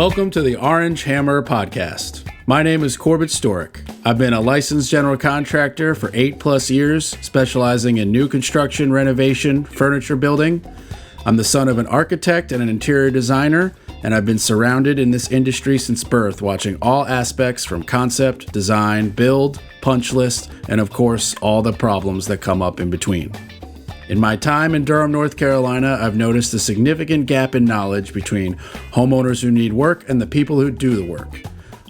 Welcome to the Orange Hammer Podcast. My name is Corbett Storick. I've been a licensed general contractor for 8+ years, specializing in new construction, renovation, furniture building. I'm the son of an architect and an interior designer, and I've been surrounded in this industry since birth, watching all aspects from concept, design, build, punch list, and of course, all the problems that come up in between. In my time in Durham, North Carolina, I've noticed a significant gap in knowledge between homeowners who need work and the people who do the work.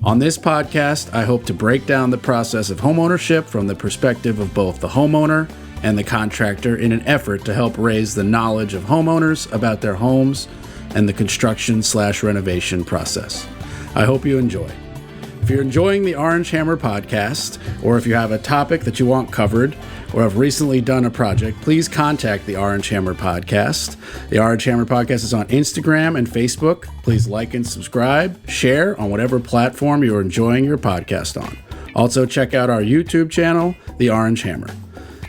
On this podcast, I hope to break down the process of homeownership from the perspective of both the homeowner and the contractor in an effort to help raise the knowledge of homeowners about their homes and the construction/renovation process. I hope you enjoy. If you're enjoying the Orange Hammer Podcast, or if you have a topic that you want covered, or have recently done a project, please contact the Orange Hammer Podcast. The Orange Hammer Podcast is on Instagram and Facebook. Please like and subscribe, share on whatever platform you're enjoying your podcast on. Also, check out our YouTube channel, The Orange Hammer.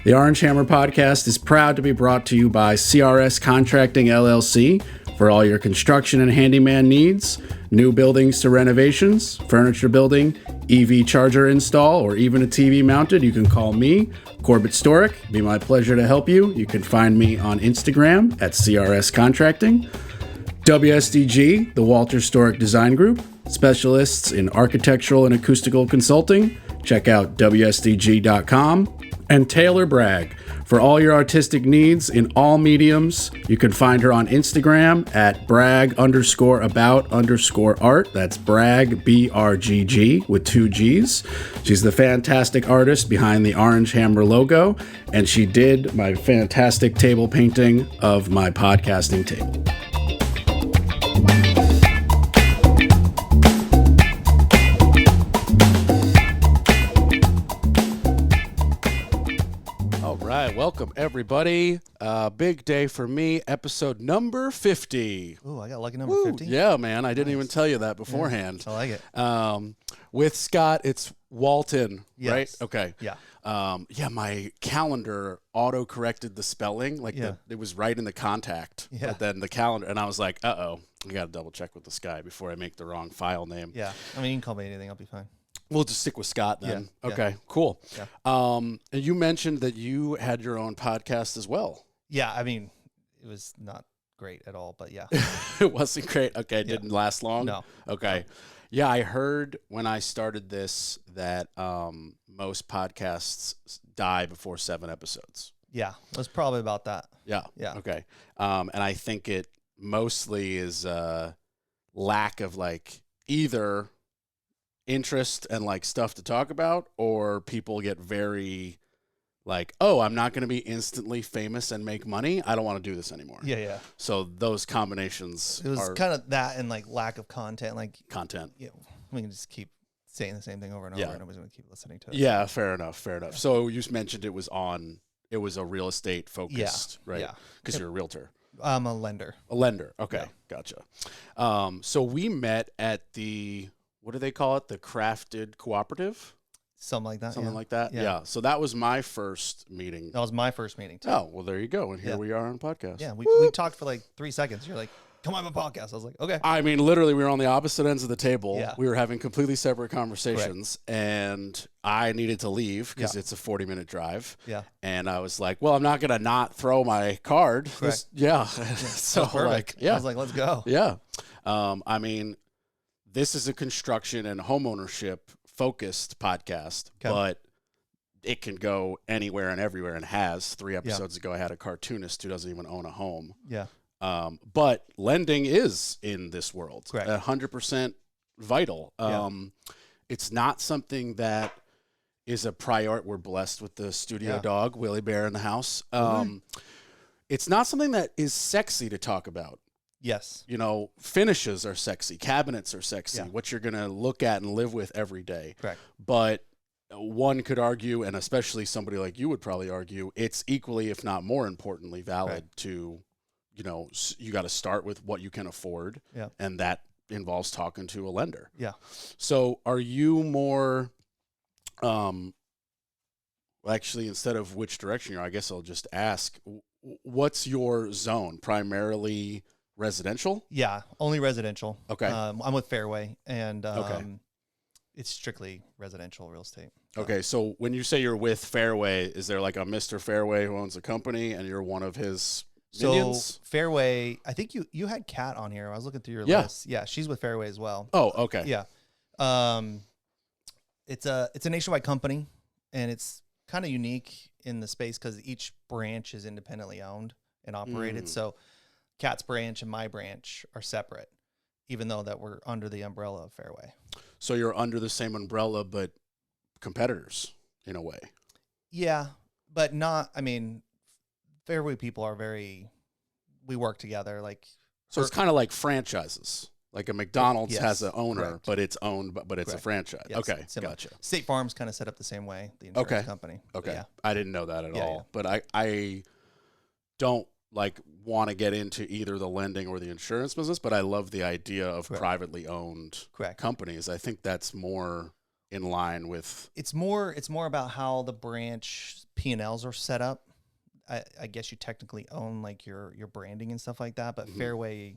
The Orange Hammer Podcast is proud to be brought to you by CRS Contracting LLC for all your construction and handyman needs, new buildings to renovations, furniture building, EV charger install, or even a TV mounted. You can call me, Corbett Storick. It'd be my pleasure to help you. You can find me on Instagram at CRS Contracting. WSDG, the Walter Storick Design Group, specialists in architectural and acoustical consulting. Check out WSDG.com. And Taylor Bragg, for all your artistic needs in all mediums. You can find her on Instagram at brag_about_art. That's brag, BRGG, with 2 G's. She's the fantastic artist behind the Orange Hammer logo, and she did my fantastic table painting of my podcasting table. Welcome, everybody. Big day for me, episode number 50. Ooh, I got lucky number 50? Yeah, man. I didn't even tell you that beforehand. Yeah, I like it. With Scott, it's Walton, Yes. right? Okay. Yeah. Yeah, my calendar auto-corrected the spelling. It was right in the contact. Yeah. But then the calendar, and I was like, uh-oh, I got to double-check with this guy before I make the wrong file name. Yeah. I mean, you can call me anything. I'll be fine. We'll just stick with Scott then. Yeah, Okay, cool. Yeah. And you mentioned that you had your own podcast as well. Yeah, I mean, it was not great at all, but yeah. It wasn't great. Okay, it didn't last long? No. Okay. Yeah, I heard when I started this that most podcasts die before 7 episodes. Yeah, it was probably about that. Yeah. Yeah. Okay. And I think it mostly is lack of either interest and stuff to talk about, or people get very oh, I'm not going to be instantly famous and make money. I don't want to do this anymore. Yeah. So those combinations It was kind of that and lack of content. Content. Yeah, we can just keep saying the same thing over and over, and nobody's going to keep listening to it. Yeah, fair enough. So you mentioned it was a real estate focused, right? Yeah. Because you're a realtor. I'm a lender. A lender. Okay, Yeah. Gotcha. So we met at the, what do they call it? The Crafted Cooperative? Something like that. Something like that? Yeah. Yeah. So that was my first meeting. That was my first meeting, too. Oh, well, there you go. And here we are on podcast. Yeah, we talked for 3 seconds. You're like, come on my podcast. I was like, okay. I mean, literally, we were on the opposite ends of the table. Yeah. We were having completely separate conversations, and I needed to leave because it's a 40-minute drive. Yeah. And I was like, well, I'm not going to not throw my card. Correct. So, perfect. yeah. I was like, let's go. Yeah. I mean, this is a construction and homeownership focused podcast, but it can go anywhere and everywhere, and has. 3 episodes ago, I had a cartoonist who doesn't even own a home. Yeah. But lending is in this world. Correct. 100% vital. It's not something that is a priority. We're blessed with the studio dog, Willie Bear, in the house. It's not something that is sexy to talk about. Yes. Finishes are sexy. Cabinets are sexy. Yeah. What you're going to look at and live with every day. Correct. But one could argue, and especially somebody like you would probably argue, it's equally, if not more importantly, valid to, you got to start with what you can afford. Yeah. And that involves talking to a lender. Yeah. So are you more, actually, instead of which direction you're, I guess I'll just ask, what's your zone? Primarily residential? Yeah, only residential. Okay. I'm with Fairway, and Okay. it's strictly residential real estate. Okay, so when you say you're with Fairway, is there like a Mr. Fairway who owns a company and you're one of his minions? So Fairway, I think you had Kat on here. I was looking through your Yeah. list. Yeah, she's with Fairway as well. Oh, okay. Yeah. It's a nationwide company, and it's kind of unique in the space because each branch is independently owned and operated. So Kat's branch and my branch are separate, even though that we're under the umbrella of Fairway. So you're under the same umbrella, but competitors in a way. Yeah, but not, I mean, Fairway people are we work together. Like, So it's kind of like franchises. Like a McDonald's Yes, has an owner, correct. but it's owned, but it's a Correct. franchise. Yes, Okay, similar. gotcha. State Farm's kind of set up the same way, the insurance company. But Okay. yeah. I didn't know that at Yeah, all. yeah. But I don't like want to get into either the lending or the insurance business, but I love the idea of Correct. privately owned Correct. companies. I think that's more in line with It's more about how the branch P&Ls are set up. I guess you technically own like your branding and stuff like that, but Fairway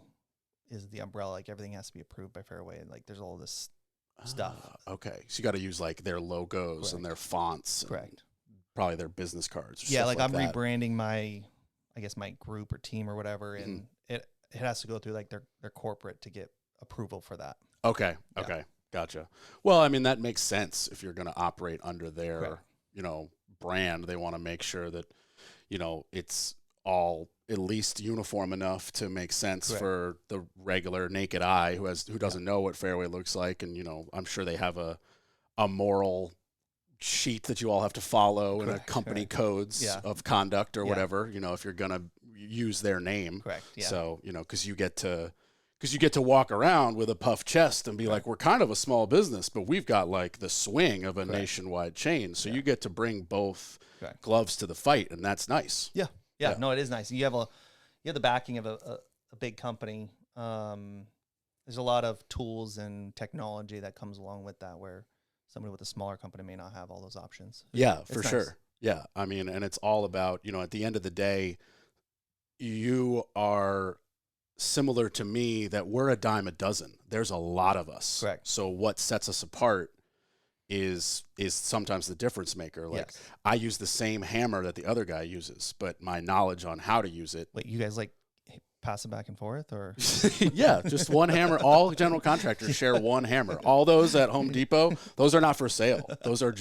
is the umbrella. Like everything has to be approved by Fairway. Like there's all this stuff. okay. So you got to use like their logos and their fonts. And Correct. probably their business cards. Or Yeah, stuff like I'm that. rebranding my group or team or whatever, and it has to go through like their corporate to get approval for that. Okay. Yeah. Okay. Gotcha. Well, I mean, that makes sense if you're going to operate under their, Correct. brand. They want to make sure that, it's all at least uniform enough to make sense Correct. for the regular naked eye who doesn't know what Fairway looks like. And, I'm sure they have a moral sheet that you all have to follow in a company codes of conduct or whatever, if you're going to use their name. Correct. Yeah. So, because you get to walk around with a puffed chest and be like, we're kind of a small business, but we've got like the swing of a nationwide chain. So you get to bring both gloves to the fight, and that's nice. Yeah. No, it is nice. You have the backing of a big company. There's a lot of tools and technology that comes along with that, where somebody with a smaller company may not have all those options. Yeah, It's for nice. sure. Yeah. I mean, and it's all about, at the end of the day, you are similar to me that we're a dime a dozen. There's a lot of us. Correct. So what sets us apart is sometimes the difference maker. Like Yes. I use the same hammer that the other guy uses, but my knowledge on how to use it. Wait, you guys like pass it back and forth, or? Yeah, just one hammer. All general contractors share one hammer. All those at Home Depot, those are not for sale. Those are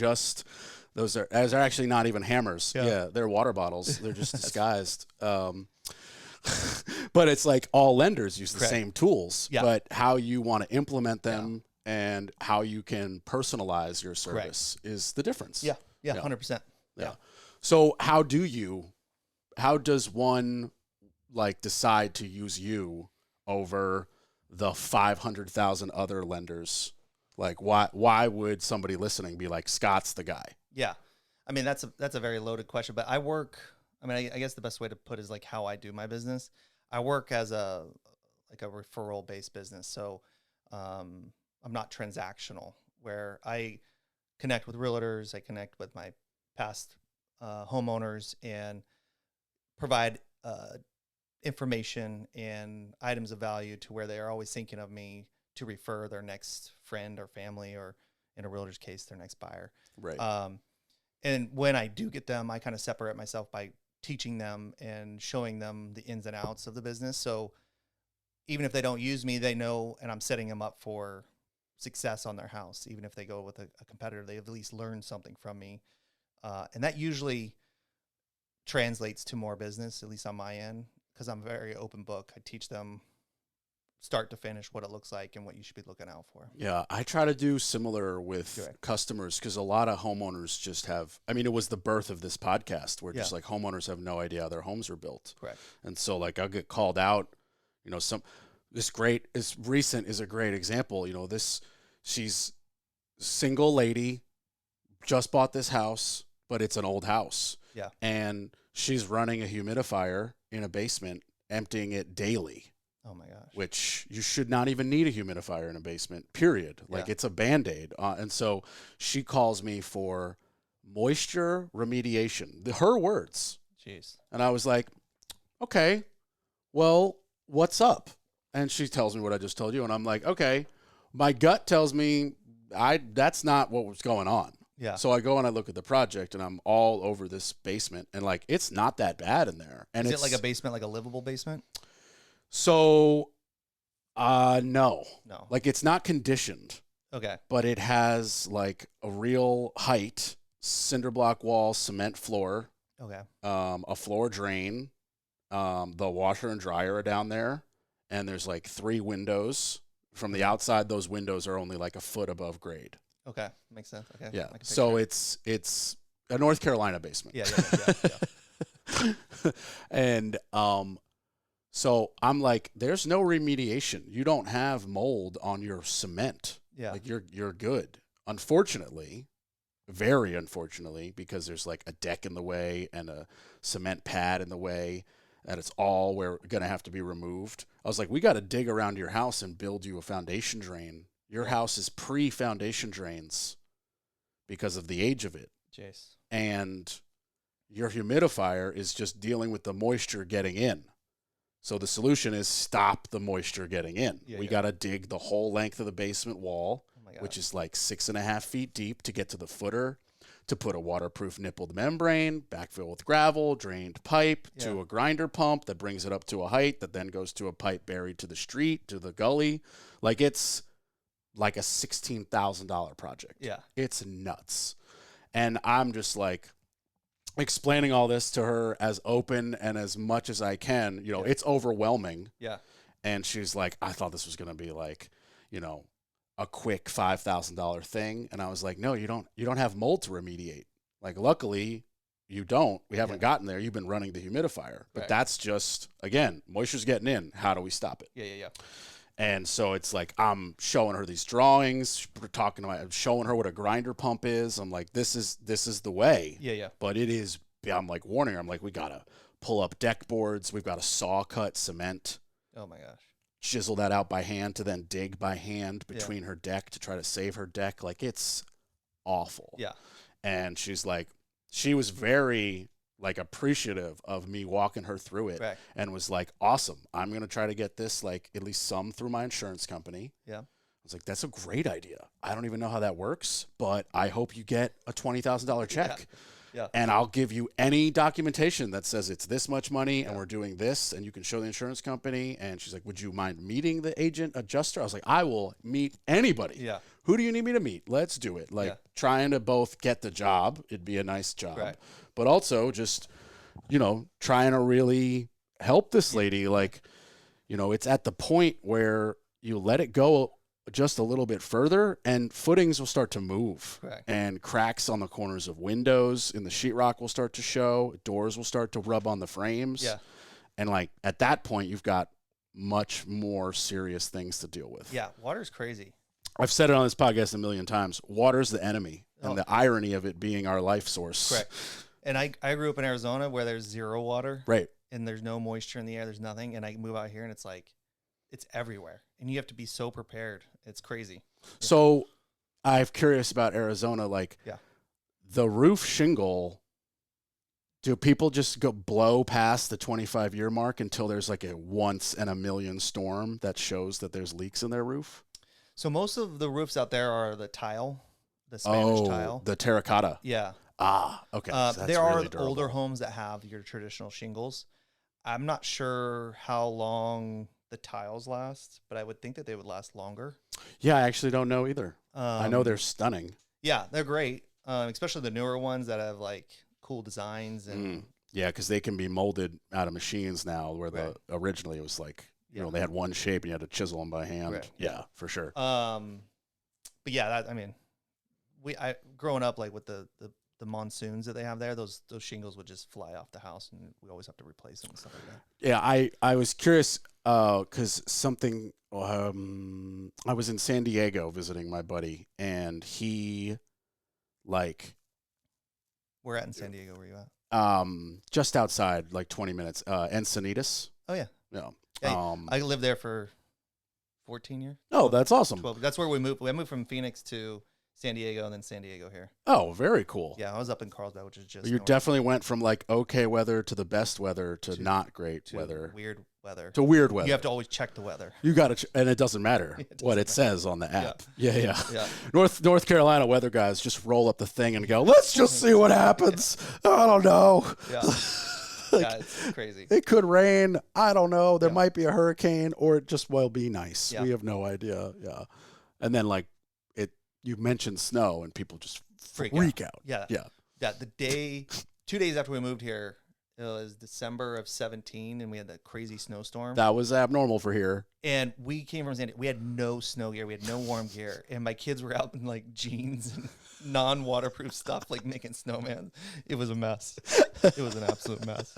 actually not even hammers. Yeah, they're water bottles. They're just disguised. But it's like all lenders use the same tools, but how you want to implement them and how you can personalize your service is the difference. Yeah, 100%. Yeah. So how does one like decide to use you over the 500,000 other lenders? Like why would somebody listening be like, Scott's the guy? Yeah. I mean, that's a very loaded question, but I guess the best way to put it is like how I do my business. I work as a referral based business. So, I'm not transactional, where I connect with realtors. I connect with my past, homeowners, and provide, information and items of value to where they are always thinking of me to refer their next friend or family, or in a realtor's case, their next buyer. Right. And when I do get them, I kind of separate myself by teaching them and showing them the ins and outs of the business. So even if they don't use me, they know, and I'm setting them up for success on their house. Even if they go with a competitor, they at least learn something from me. And that usually translates to more business, at least on my end, because I'm a very open book. I teach them start to finish what it looks like and what you should be looking out for. Yeah, I try to do similar with customers, because a lot of homeowners just have, it was the birth of this podcast where just like homeowners have no idea how their homes are built. Correct. And so like I'll get called out, this recent is a great example. She's single lady, just bought this house, but it's an old house. Yeah. And she's running a humidifier in a basement, emptying it daily. Oh my gosh. Which you should not even need a humidifier in a basement, period. Like it's a Band-Aid. And so she calls me for moisture remediation, her words. Jeez. And I was like, okay, well, what's up? And she tells me what I just told you. And I'm like, okay, my gut tells me that's not what was going on. Yeah. So I go and I look at the project and I'm all over this basement and like, it's not that bad in there. And Is it's it like a basement, like a livable basement? So, no. Like it's not conditioned. Okay. But it has like a real height, cinder block wall, cement floor. Okay. A floor drain. The washer and dryer are down there. And there's like 3 windows. From the outside, those windows are only like a foot above grade. Okay. Makes sense. Okay. Yeah. So it's a North Carolina basement. Yeah. And so I'm like, there's no remediation. You don't have mold on your cement. Yeah. Like you're good. Unfortunately, very unfortunately, because there's like a deck in the way and a cement pad in the way, that it's all we're going to have to be removed. I was like, we got to dig around your house and build you a foundation drain. Your house is pre-foundation drains because of the age of it. Jace. And your humidifier is just dealing with the moisture getting in. So the solution is stop the moisture getting in. We got to dig the whole length of the basement wall, which is like 6.5 feet deep to get to the footer, to put a waterproof nippled membrane, backfill with gravel, drained pipe, to a grinder pump that brings it up to a height that then goes to a pipe buried to the street, to the gully. Like it's like a $16,000 project. Yeah. It's nuts. And I'm just like explaining all this to her as open and as much as I can. You know, it's overwhelming. Yeah. And she's like, I thought this was going to be like, you know, a quick $5,000 thing. And I was like, no, you don't have mold to remediate. Like, luckily you don't. We haven't gotten there. You've been running the humidifier. But that's just, again, moisture's getting in. How do we stop it? Yeah. And so it's like, I'm showing her these drawings. We're talking about, I'm showing her what a grinder pump is. I'm like, this is the way. Yeah. But it is, I'm like warning her. I'm like, we got to pull up deck boards. We've got to saw cut cement. Oh my gosh. Chisel that out by hand to then dig by hand between her deck to try to save her deck. Like, it's awful. Yeah. And she's like, she was very like appreciative of me walking her through it, and was like, awesome. I'm going to try to get this, like, at least some through my insurance company. Yeah. I was like, that's a great idea. I don't even know how that works, but I hope you get a $20,000 check. Yeah. And I'll give you any documentation that says it's this much money and we're doing this, and you can show the insurance company. And she's like, would you mind meeting the agent adjuster? I was like, I will meet anybody. Yeah. Who do you need me to meet? Let's do it. Like, trying to both get the job. It'd be a nice job. Right. But also just, you know, trying to really help this lady. Like, you know, it's at the point where you let it go just a little bit further and footings will start to move, and cracks on the corners of windows in the sheetrock will start to show, doors will start to rub on the frames. And like at that point you've got much more serious things to deal with. Water's crazy. I've said it on this podcast a million times. Water's the enemy, and the irony of it being our life source. Correct. And I grew up in Arizona where there's zero water. Right. And there's no moisture in the air. There's nothing. And I move out here and it's like, it's everywhere. And you have to be so prepared. It's crazy. So I'm curious about Arizona. Like, the roof shingle, do people just go blow past the 25-year mark until there's like a once in a million storm that shows that there's leaks in their roof? So most of the roofs out there are the tile, the Spanish tile. The terracotta. Yeah. Okay. So there are older homes that have your traditional shingles. I'm not sure how long the tiles last, but I would think that they would last longer. Yeah, I actually don't know either. I know they're stunning. Yeah, they're great, especially the newer ones that have like cool designs and. Yeah, because they can be molded out of machines now, where originally it was like, you know, they had one shape and you had to chisel them by hand. Yeah, for sure. But yeah, I mean, growing up like with the monsoons that they have there, those shingles would just fly off the house, and we always have to replace them and stuff like that. Yeah, I was curious because something. I was in San Diego visiting my buddy, and he, like, where at in San Diego were you at? Just outside, like 20 minutes. Encinitas. Oh yeah. Yeah. I lived there for 14 years. Oh, that's awesome. 12. That's where we moved. We moved from Phoenix to San Diego, and then San Diego here. Oh, very cool. Yeah, I was up in Carlsbad, which is just. You definitely went from like okay weather to the best weather to not great weather. weather. To weird weather. You have to always check the weather. You got to, and it doesn't matter what it says on the app. Yeah. Yeah. North Carolina weather guys just roll up the thing and go, let's just see what happens. I don't know. Yeah. Like, it's crazy. It could rain. I don't know. There might be a hurricane, or it just will be nice. Yeah. We have no idea. Yeah. And then like you mentioned snow, and people just freak out. Yeah. The 2 days after we moved here, it was December of 17, and we had that crazy snowstorm. That was abnormal for here. And we came from San Diego. We had no snow gear. We had no warm gear. And my kids were out in like jeans and non-waterproof stuff, like making snowman. It was a mess. It was an absolute mess.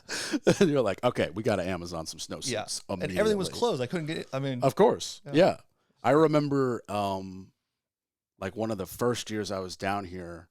And you're like, okay, we got to Amazon some snow suits. Yeah. And everything was closed. I couldn't get it. I mean, of course. Yeah. I remember like one of the first years I was down here,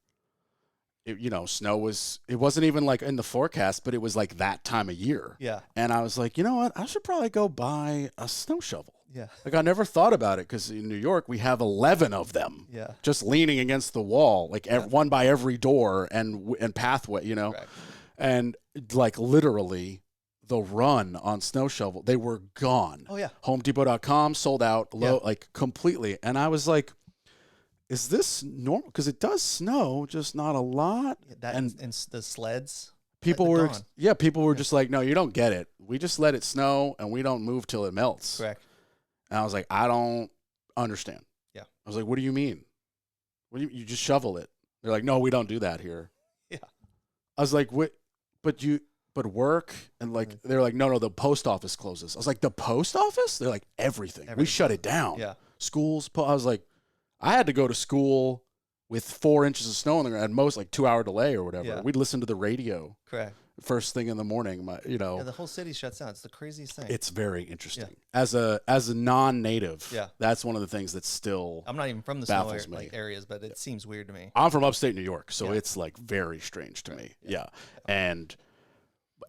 snow it wasn't even like in the forecast, but it was like that time of year. Yeah. And I was like, you know what? I should probably go buy a snow shovel. Yeah. Like I never thought about it because in New York we have 11 of them. Yeah. Just leaning against the wall, like one by every door and pathway, Correct. And like literally the run on snow shovel, they were gone. Oh yeah. HomeDepot.com sold out like completely. And I was like, is this normal? Because it does snow, just not a lot. And the sleds. People were just like, no, you don't get it. We just let it snow and we don't move till it melts. Correct. And I was like, I don't understand. Yeah. I was like, what do you mean? You just shovel it? They're like, no, we don't do that here. Yeah. I was like, what? But work and like they're like, no, the post office closes. I was like, the post office? They're like, everything. We shut it down. Yeah. Schools. I was like, I had to go to school with 4 inches of snow on the ground, at most like 2 hour delay or whatever. Yeah. We'd listen to the radio. Correct. First thing in the morning, Yeah, the whole city shuts down. It's the craziest thing. It's very interesting. Yeah. As a non-native, yeah, that's one of the things that still I'm not even from the snow areas, but it seems weird to me. I'm from upstate New York, so it's like very strange to me. Yeah. And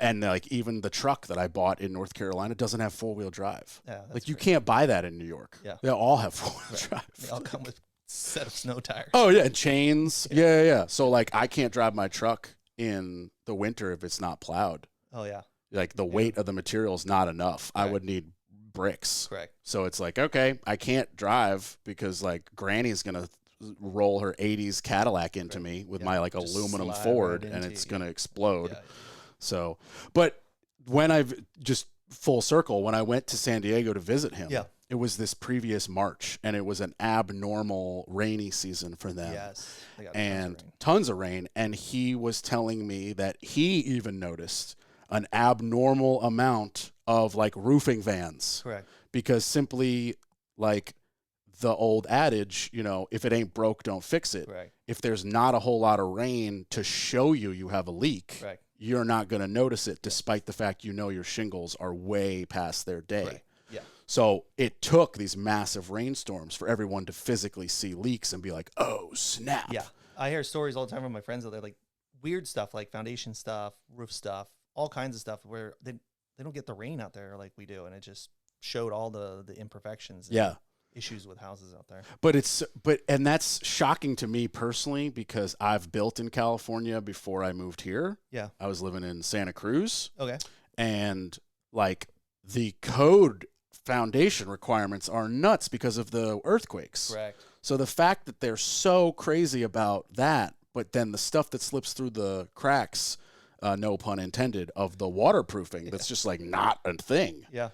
like even the truck that I bought in North Carolina doesn't have 4-wheel drive. Yeah, like you can't buy that in New York. Yeah. They all have 4-wheel drive. They all come with a set of snow tires. Oh yeah, and chains. Yeah. So like I can't drive my truck in the winter if it's not plowed. Oh yeah. Like the weight of the material is not enough. Correct. I would need bricks. Correct. So it's like, okay, I can't drive because like Granny's going to roll her 80s Cadillac into me with my like aluminum Ford and it's going to explode. Yeah. So, but when full circle, when I went to San Diego to visit him, it was this previous March and it was an abnormal rainy season for them. Yes. And tons of rain. And he was telling me that he even noticed an abnormal amount of like roofing vans. Correct. Because simply like the old adage, if it ain't broke, don't fix it. Right. If there's not a whole lot of rain to show you have a leak, right, you're not going to notice it despite the fact your shingles are way past their day. Right. Yeah. So it took these massive rainstorms for everyone to physically see leaks and be like, oh, snap. Yeah. I hear stories all the time from my friends out there, like weird stuff, like foundation stuff, roof stuff, all kinds of stuff where they don't get the rain out there like we do. And it just showed all the imperfections. And issues with houses out there. And that's shocking to me personally because I've built in California before I moved here. Yeah. I was living in Santa Cruz. Okay. And like the code foundation requirements are nuts because of the earthquakes. Correct. So the fact that they're so crazy about that, but then the stuff that slips through the cracks, no pun intended, of the waterproofing, that's just like not a thing. Yeah.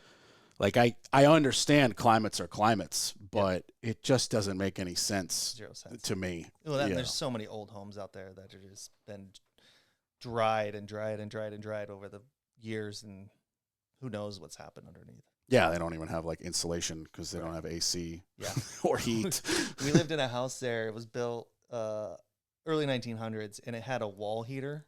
Like I understand climates are climates, but it just doesn't make any sense. 0 sense to me. Well, there's so many old homes out there that have just been dried over the years, and who knows what's happened underneath. Yeah, they don't even have like insulation because they don't have AC or heat. We lived in a house there. It was built early 1900s, and it had a wall heater,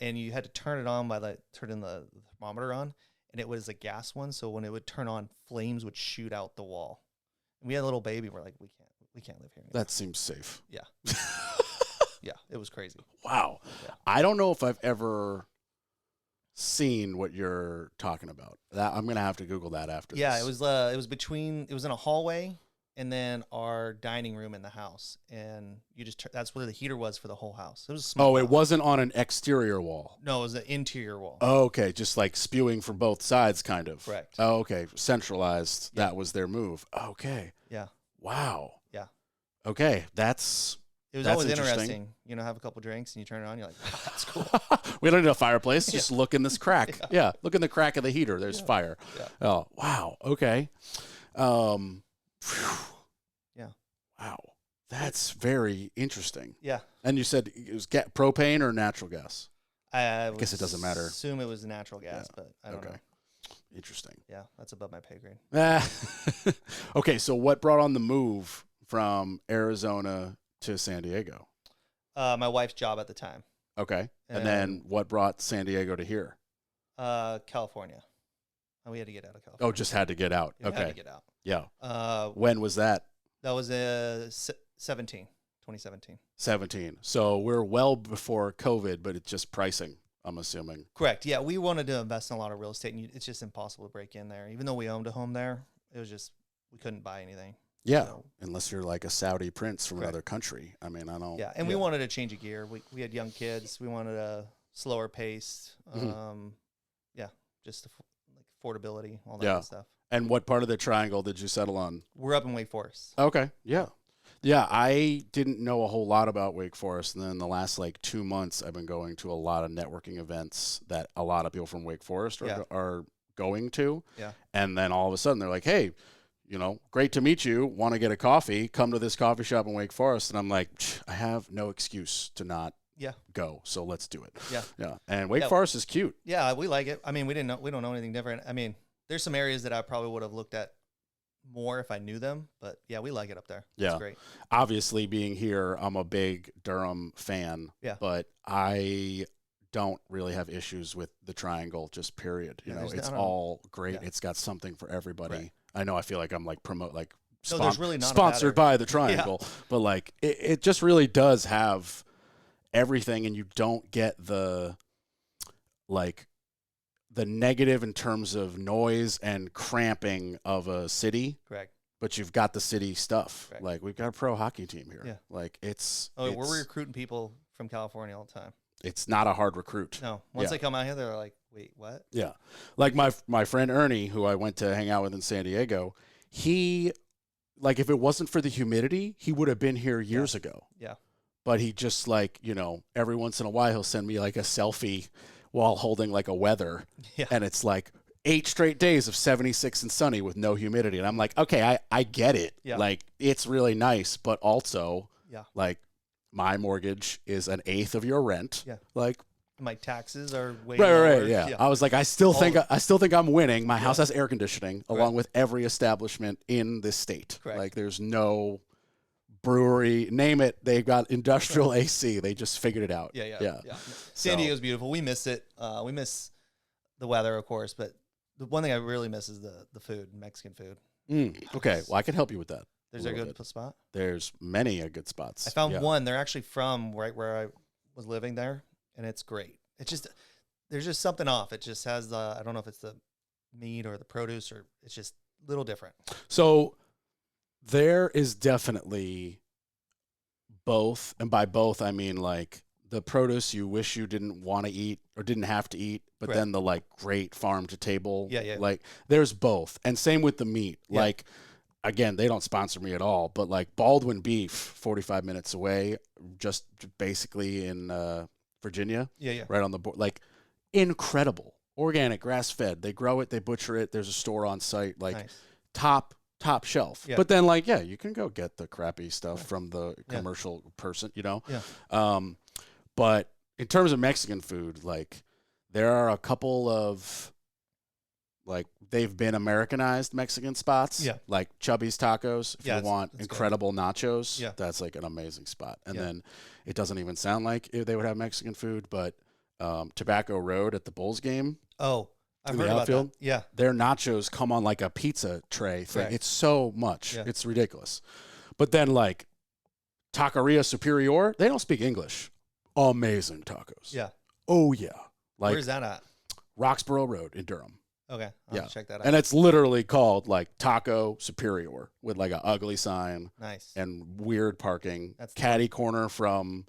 and you had to turn it on turning the thermometer on. And it was a gas one, so when it would turn on, flames would shoot out the wall. And we had a little baby. We're like, we can't live here anymore. That seems safe. Yeah. Yeah, it was crazy. Wow. Yeah. I don't know if I've ever seen what you're talking about. I'm gonna have to Google that after. Yeah, this. it was in a hallway, and then our dining room in the house. And you just that's where the heater was for the whole house. It was a small Oh, it house. wasn't on an exterior wall. No, it was an interior wall. Oh, okay, just like spewing from both sides, kind of. Correct. Oh, okay, centralized. Yeah. That was their move. Okay. Yeah. Wow. Yeah. Okay, it was always interesting. Have a couple drinks and you turn it on. You're like, wow, that's cool. We don't need a fireplace. Just look in this crack. Yeah. Look in the crack of the heater. There's fire. Yeah. Oh, wow. Okay. Yeah. Wow. That's very interesting. Yeah. And you said it was propane or natural gas? I guess it doesn't matter. Assume it was natural gas, but I don't know. Interesting. Yeah, that's above my pay grade. Okay, so what brought on the move from Arizona to San Diego? My wife's job at the time. Okay. And then what brought San Diego to here? California. We had to get out of California. Oh, just had to get out. Yeah, okay. had to get out. Yeah. When was that? That was 2017. 17. So we're well before COVID, but it's just pricing, I'm assuming. Correct. Yeah, we wanted to invest in a lot of real estate, and it's just impossible to break in there. Even though we owned a home there, it was just we couldn't buy anything. Yeah, unless you're like a Saudi prince from Correct. Another country. I mean, I don't. Yeah, and we wanted to change a gear. We had young kids. We wanted a slower pace. Just like affordability, all that kind of stuff. And what part of the triangle did you settle on? We're up in Wake Forest. Okay, yeah. Yeah, I didn't know a whole lot about Wake Forest, and then in the last like 2 months, I've been going to a lot of networking events that a lot of people from Wake Forest are going to. Yeah. And then all of a sudden, they're like, hey, great to meet you. Want to get a coffee? Come to this coffee shop in Wake Forest. And I'm like, I have no excuse to not go, so let's do it. Yeah. Yeah. And Wake Forest is cute. Yeah, we like it. I mean, we don't know anything different. I mean, there's some areas that I probably would have looked at more if I knew them, but yeah, we like it up there. Yeah. It's great. Obviously, being here, I'm a big Durham fan. Yeah. But I don't really have issues with the triangle, just period. It's all great. Yeah. It's got something for everybody. Right. I know I feel like I'm like there's really not sponsored by the triangle, but like it just really does have everything, and you don't get the negative in terms of noise and cramping of a city. Correct. But you've got the city stuff. Correct. Like we've got a pro hockey team here. Yeah. Like we're recruiting people from California all the time. It's not a hard recruit. No. Once they come out here, they're like, wait, what? Yeah. Like my friend Ernie, who I went to hang out with in San Diego, he, like, if it wasn't for the humidity, he would have been here years ago. Yeah. But he just every once in a while he'll send me like a selfie while holding like a weather. Yeah. And it's like 8 straight days of 76 and sunny with no humidity. And I'm like, okay, I get it. Yeah. Like it's really nice, but also like my mortgage is 1/8 of your rent. Yeah. Like my taxes are way lower. Right. Yeah. I was like, I still think I'm winning. My house has air conditioning along with every establishment in this state. Correct. Like there's no brewery, name it. They've got industrial AC. They just figured it out. Yeah. San Diego's beautiful. We miss it. We miss the weather, of course, but the one thing I really miss is the food, Mexican food. Okay. Well, I can help you with that. There's a good spot? There's many good spots. I found one. They're actually from right where I was living there, and it's great. It's just, there's just something off. It just has I don't know if it's the meat or the produce, or it's just a little different. So there is definitely both. And by both, I mean like the produce you wish you didn't want to eat or didn't have to eat, but then the like great farm to table. Yeah. Like there's both. And same with the meat. Yeah. Like, again, they don't sponsor me at all, but like Baldwin Beef, 45 minutes away, just basically in Virginia. Yeah. Right on the board. Like incredible. Organic, grass-fed. They grow it, they butcher it. There's a store on site. Like nice. top shelf. Yeah. But then like, you can go get the crappy stuff from the commercial person, Yeah. But in terms of Mexican food, like there are a couple of like they've been Americanized Mexican spots. Yeah. Like Chubby's Tacos. If you want incredible nachos, that's like an amazing spot. And then it doesn't even sound like they would have Mexican food, but Tobacco Road at the Bulls game. Oh, I've heard about that. Yeah. Their nachos come on like a pizza tray thing. Right. It's so much. Yeah. It's ridiculous. But then like Taqueria Superior, they don't speak English. Amazing tacos. Yeah. Oh, yeah. Like, where's that at? Roxborough Road in Durham. Okay, I'll have to check that out. And it's literally called like Taco Superior with like an ugly sign. Nice. And weird parking. That's catty corner from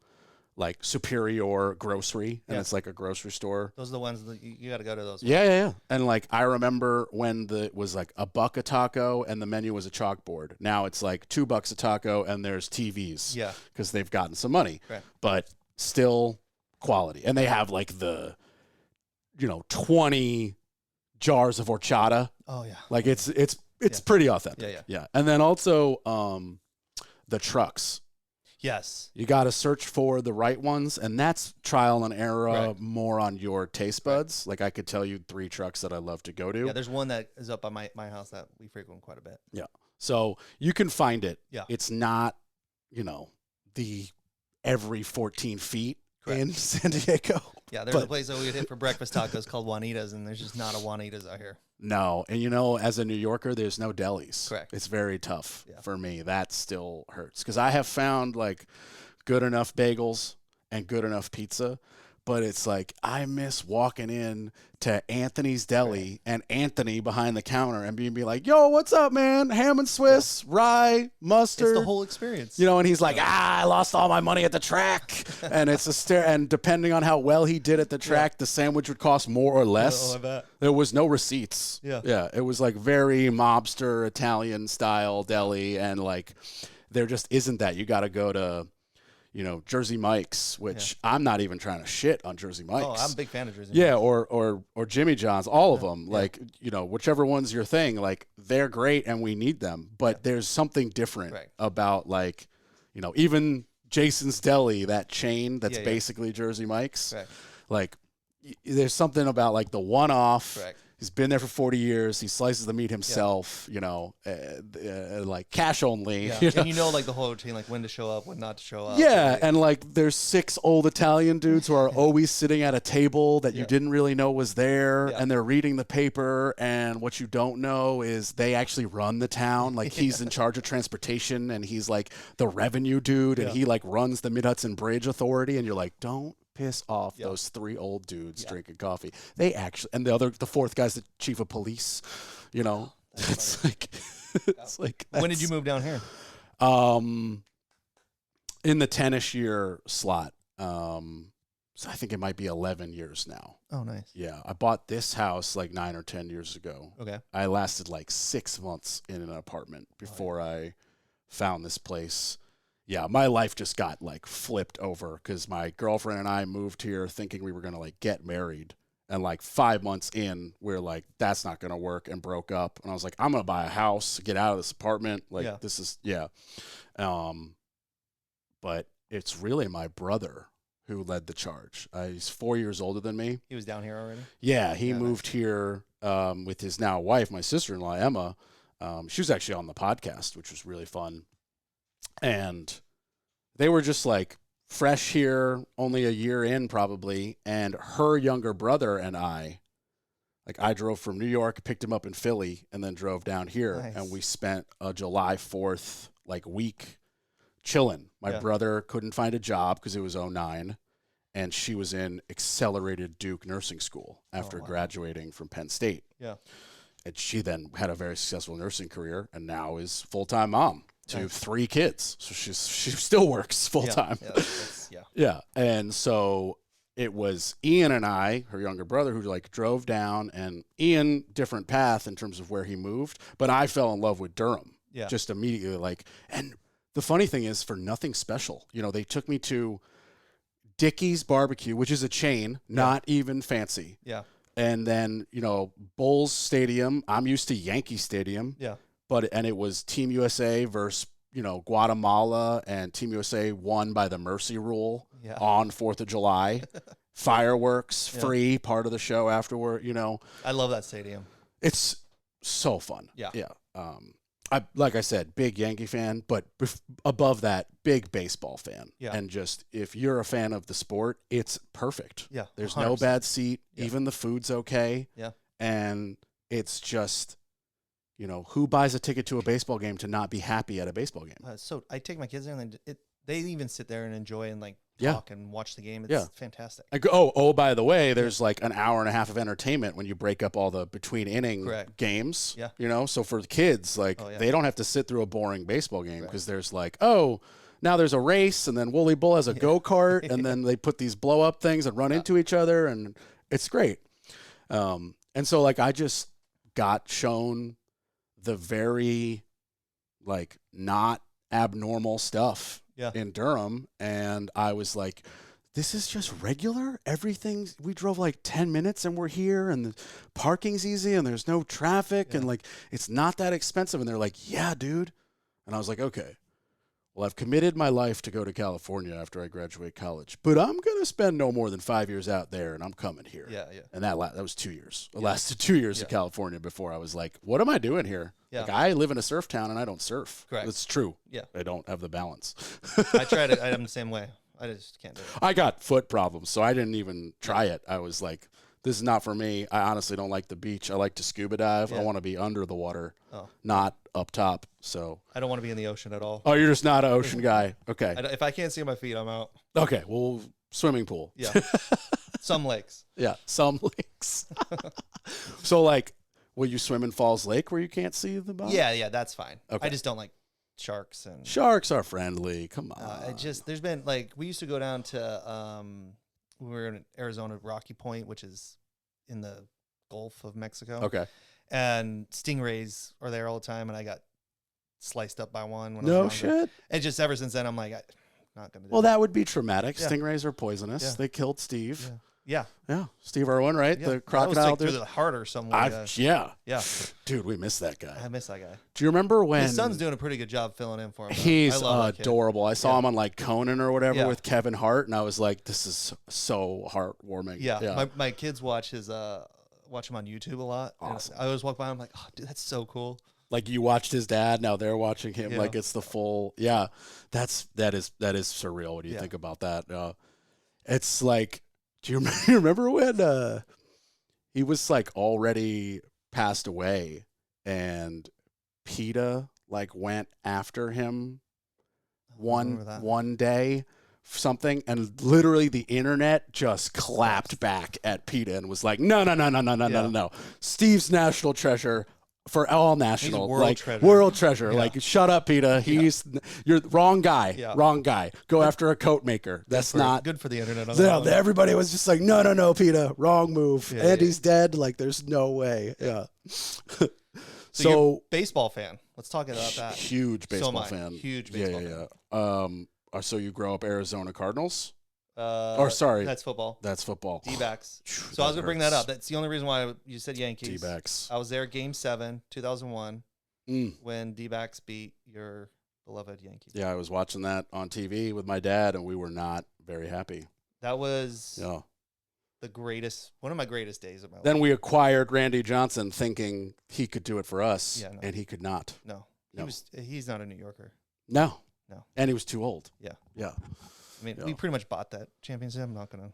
like Superior Grocery, and it's like a grocery store. Those are the ones that you got to go to those. Yeah. And like I remember when it was like $1 a taco and the menu was a chalkboard. Now it's like $2 a taco and there's TVs. Yeah, because they've gotten some money. right. But still quality, and they have like the 20 jars of horchata. Oh yeah, like it's pretty authentic. Yeah. And then also the trucks. Yes. You got to search for the right ones, and that's trial and error more on your taste buds. Like I could tell you 3 trucks that I love to go to. Yeah, there's one that is up by my house that we frequent quite a bit. Yeah. So you can find it. Yeah. It's not, the every 14 feet in San Diego. Yeah, there's a place that we would hit for breakfast tacos called Juanita's, and there's just not a Juanita's out here. No. And as a New Yorker, there's no delis. Correct. It's very tough for me. That still hurts because I have found like good enough bagels and good enough pizza, but it's like I miss walking in to Anthony's Deli and Anthony behind the counter and being like, yo, what's up, man? Ham and Swiss, rye, mustard. It's the whole experience. And he's like, I lost all my money at the track. And it's a stare. And depending on how well he did at the track, the sandwich would cost more or less. Oh, I bet. There was no receipts. Yeah. It was like very mobster Italian style deli. And like, there just isn't that. You got to go to, Jersey Mike's, which I'm not even trying to shit on Jersey Mike's. Oh, I'm a big fan of Jersey Mike's. Yeah, or Jimmy John's, all of them. Like, whichever one's your thing, like they're great and we need them. But there's something different about like, even Jason's Deli, that chain that's basically Jersey Mike's. Like there's something about like the one-off. He's been there for 40 years. He slices the meat himself, like cash only. Yeah. And like the whole routine, like when to show up, when not to show up. Yeah, and like there's 6 old Italian dudes who are always sitting at a table that you didn't really know was there, and they're reading the paper, and what you don't know is they actually run the town. Like he's in charge of transportation, and he's like the revenue dude, and he like runs the Mid-Hudson Bridge Authority, and you're like, don't piss off those 3 old dudes drinking coffee. They actually, and the 4th guy's the chief of police. It's like, when did you move down here? In the 10-ish year slot. So I think it might be 11 years now. Oh, nice. Yeah, I bought this house like 9 or 10 years ago. Okay. I lasted like 6 months in an apartment before I found this place. Yeah, my life just got like flipped over because my girlfriend and I moved here thinking we were going to like get married. And like 5 months in, we're like, that's not going to work, and broke up. And I was like, I'm going to buy a house, get out of this apartment. Like this is, but it's really my brother who led the charge. He's 4 years older than me. He was down here already? Yeah, he moved here with his now wife, my sister-in-law, Emma. She was actually on the podcast, which was really fun. And they were just like fresh here, only a year in probably. And her younger brother and I drove from New York, picked him up in Philly, and then drove down here. Nice. And we spent a July 4th week chilling. My brother couldn't find a job because it was 2009. And she was in accelerated Duke nursing school after graduating from Penn State. Yeah. And she then had a very successful nursing career and now is full-time mom to 3 kids. So she still works full-time. Yeah. And so it was Ian and I, her younger brother, who drove down, and Ian, different path in terms of where he moved. But I fell in love with Durham just immediately. And the funny thing is, for nothing special, they took me to Dickey's Barbecue, which is a chain, not even fancy. Yeah. And then, Bulls Stadium. I'm used to Yankee Stadium. Yeah. And it was Team USA versus, Guatemala, and Team USA won by the mercy rule on 4th of July. Fireworks, free, part of the show afterward, I love that stadium. It's so fun. Yeah. Yeah. Like I said, big Yankee fan, but above that, big baseball fan. Yeah. And just, if you're a fan of the sport, it's perfect. Yeah. There's 100%. No bad seat. Yeah. Even the food's okay. Yeah. And it's just, who buys a ticket to a baseball game to not be happy at a baseball game? So I take my kids there, and they even sit there and enjoy and talk and watch the game. It's fantastic. By the way, there's like an hour and a half of entertainment when you break up all the between inning games. Yeah. You know, so for the kids, like they don't have to sit through a boring baseball game because there's like, oh, now there's a race, and then Wooly Bull has a go-kart, and then they put these blow-up things and run into each other, and it's great. And so, like, I just got shown the very, like, not abnormal stuff in Durham, and I was like, this is just regular? Everything, we drove like 10 minutes and we're here, and the parking's easy, and there's no traffic, and, like, it's not that expensive. And they're like, yeah, dude. And I was like, okay. Well, I've committed my life to go to California after I graduate college, but I'm going to spend no more than 5 years out there, and I'm coming here. Yeah. And that was 2 years. It lasted 2 years in California before I was like, what am I doing here? Yeah. Like, I live in a surf town, and I don't surf. Correct. It's true. Yeah. I don't have the balance. I tried it. I'm the same way. I just can't do it. I got foot problems, so I didn't even try it. I was like, this is not for me. I honestly don't like the beach. I like to scuba dive. I want to be under the water, not up top. So I don't want to be in the ocean at all. Oh, you're just not an ocean guy. Okay. If I can't see my feet, I'm out. Okay. Well, swimming pool. Yeah. Some lakes. Yeah. Some lakes. So, like, will you swim in Falls Lake where you can't see the bottom? Yeah. That's fine. Okay. I just don't like sharks. And sharks are friendly. Come on. There's been, like, we used to go down to, we were in Arizona, Rocky Point, which is in the Gulf of Mexico. Okay. And stingrays are there all the time, and I got sliced up by one. When I No was shit. younger. And just ever since then, I'm like, I'm not going to do Well, that. that would be traumatic. Yeah. Stingrays are poisonous. Yeah. They killed Steve. Yeah. Steve Irwin, right? Yeah. The crocodile that was dude. through the heart or something like that. Yeah. Yeah. Dude, we miss that guy. I miss that guy. Do you remember when His son's doing a pretty good job filling in for him. He's I love that kid. adorable. I saw him on like Conan or whatever Yeah. with Kevin Hart, and I was like, this is so heartwarming. Yeah. My kids watch him on YouTube a lot. Awesome. I always walk by, I'm like, oh, dude, that's so cool. Like, you watched his dad, now they're watching him. Yeah. Like, it's the full. That is surreal. What do you think about that? It's like, do you remember when he was like already passed away, and PETA like went after him one day, something, and literally the internet just clapped back at PETA and was like, no. Steve's national treasure for all national, He's like treasure. world treasure. Yeah. Like, shut up, PETA. You're the wrong guy. Yeah. Wrong guy. Go after a coat maker. That's not good for the internet. Everybody was just like, no, PETA, wrong move. Yeah, Andy's dead. Like, there's no way. Yeah. So you're a baseball fan. Let's talk about that. Huge baseball fan. Huge baseball fan. So you grow up Arizona Cardinals? Sorry. That's football. That's football. D-backs. So I was going to bring that up. That's the only reason why you said Yankees. D-backs. I was there Game 7, 2001, when D-backs beat your beloved Yankees. Yeah, I was watching that on TV with my dad, and we were not very happy. That was one of my greatest days of my life. Then we acquired Randy Johnson thinking he could do it for us, and he could not. No. He's not a New Yorker. No. And he was too old. Yeah. Yeah. I mean, we pretty much bought that championship. I'm not gonna.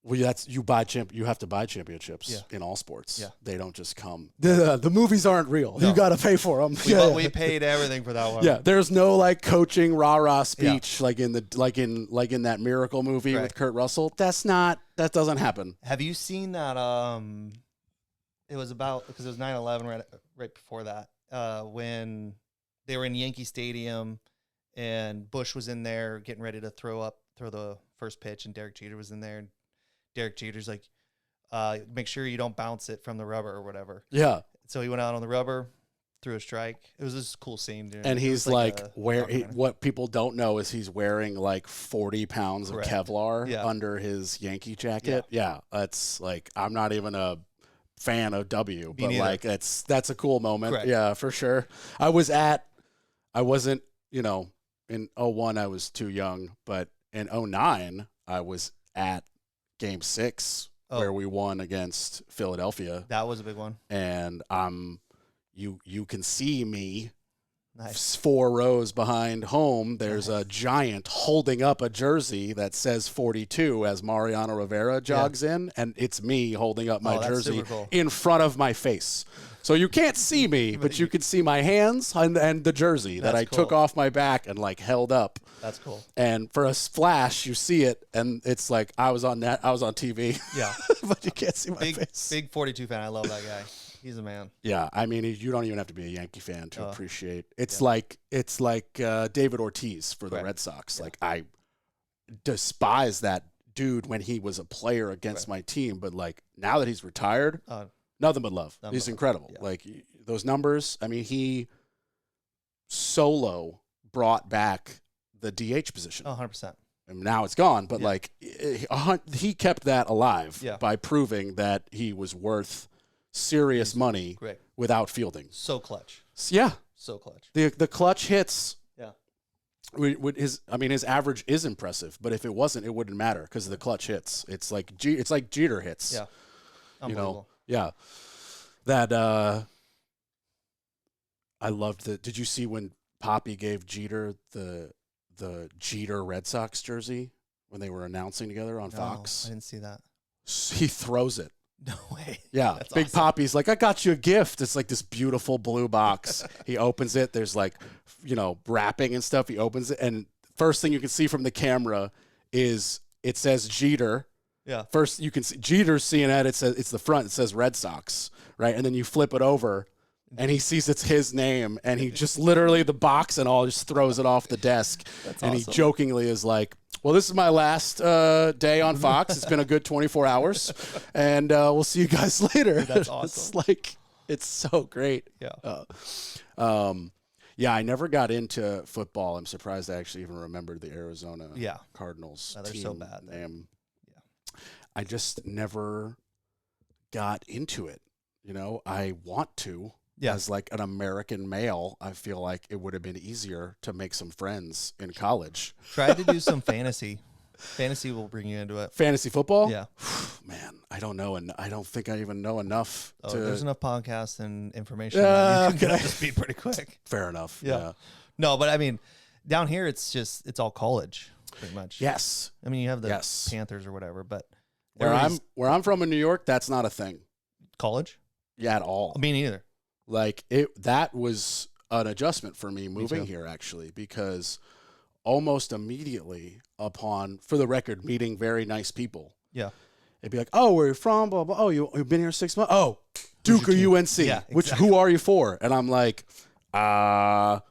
Well, you have to buy championships in all sports. Yeah. They don't just come. The movies aren't real. No. You got to pay for them. We paid everything for that one. Yeah. There's no like coaching rah-rah speech like in that Miracle movie with Kurt Russell. That doesn't happen. Have you seen that? It was because it was 9/11 right before that when they were in Yankee Stadium and Bush was in there getting ready to throw the first pitch, and Derek Jeter was in there, and Derek Jeter's like, make sure you don't bounce it from the rubber or whatever. Yeah. So he went out on the rubber, threw a strike. It was this cool scene. Dude. And he's what people don't know is he's wearing like 40 pounds of Kevlar under his Yankee jacket. Yeah. That's like, I'm not even a fan of W, but like that's a cool moment. Correct. Yeah, for sure. I wasn't, in 01, I was too young, but in 09, I was at Game 6 where we won against Philadelphia. That was a big one. And you can see me Nice. 4 rows behind home, there's a giant holding up a jersey that says 42 as Mariano Rivera jogs in, and it's me holding up my jersey in front of my face. So you can't see me, but you can see my hands and the jersey that I took off my back and like held up. That's cool. And for a flash, you see it, and it's like I was on TV. Yeah, but you can't see my face. Big 42 fan. I love that guy. He's a man. Yeah, I mean, you don't even have to be a Yankee fan to appreciate. It's like David Ortiz for the Red Sox. Yeah. Like I despise that dude when he was a player against my team, but like now that he's retired, nothing but love. He's incredible. Yeah. Like those numbers. I mean, he solo brought back the DH position. 100%. And now it's gone, but like he kept that alive by proving that he was worth serious money without fielding. So clutch. Yeah. So clutch. The clutch hits. Yeah. His average is impressive, but if it wasn't, it wouldn't matter because of the clutch hits. It's like Jeter hits. Yeah. Unbelievable. Yeah. That I loved did you see when Poppy gave Jeter the Jeter Red Sox jersey when they were announcing together on Fox? I didn't see that. He throws it. No way. Yeah. That's Big awesome. Poppy's like, I got you a gift. It's like this beautiful blue box. He opens it. There's like, wrapping and stuff. He opens it. And first thing you can see from the camera is it says Jeter. Yeah. First you can see Jeter's seeing it. It says it's the front. It says Red Sox. Right. And then you flip it over and he sees it's his name. And he just literally the box and all just throws it off the desk. That's and awesome. He jokingly is like, well, this is my last day on Fox. It's been a good 24 hours, and we'll see you guys later. That's awesome. It's so great. Yeah. I never got into football. I'm surprised I actually even remembered the Arizona Cardinals they're team so bad. name. Yeah. I just never got into it. I want to. Yeah. As like an American male, I feel like it would have been easier to make some friends in college. Try to do some fantasy. Fantasy will bring you into it. Fantasy football? Yeah. Man, I don't know. And I don't think I even know enough. There's enough podcasts and information. You can just be pretty quick. Fair enough. Yeah. No, but I mean, down here, it's all college pretty much. Yes. I mean, you have the Panthers or whatever, but where I'm from in New York, that's not a thing. College? Yeah, at all. Me neither. Like that was an adjustment for me moving here actually, because almost immediately upon, for the record, meeting very nice people. Yeah. They'd be like, "Oh, where are you from? Blah blah. Oh, you've been here 6 months. Oh, Duke or UNC? Yeah, exactly. Who are you for?" And I'm like, my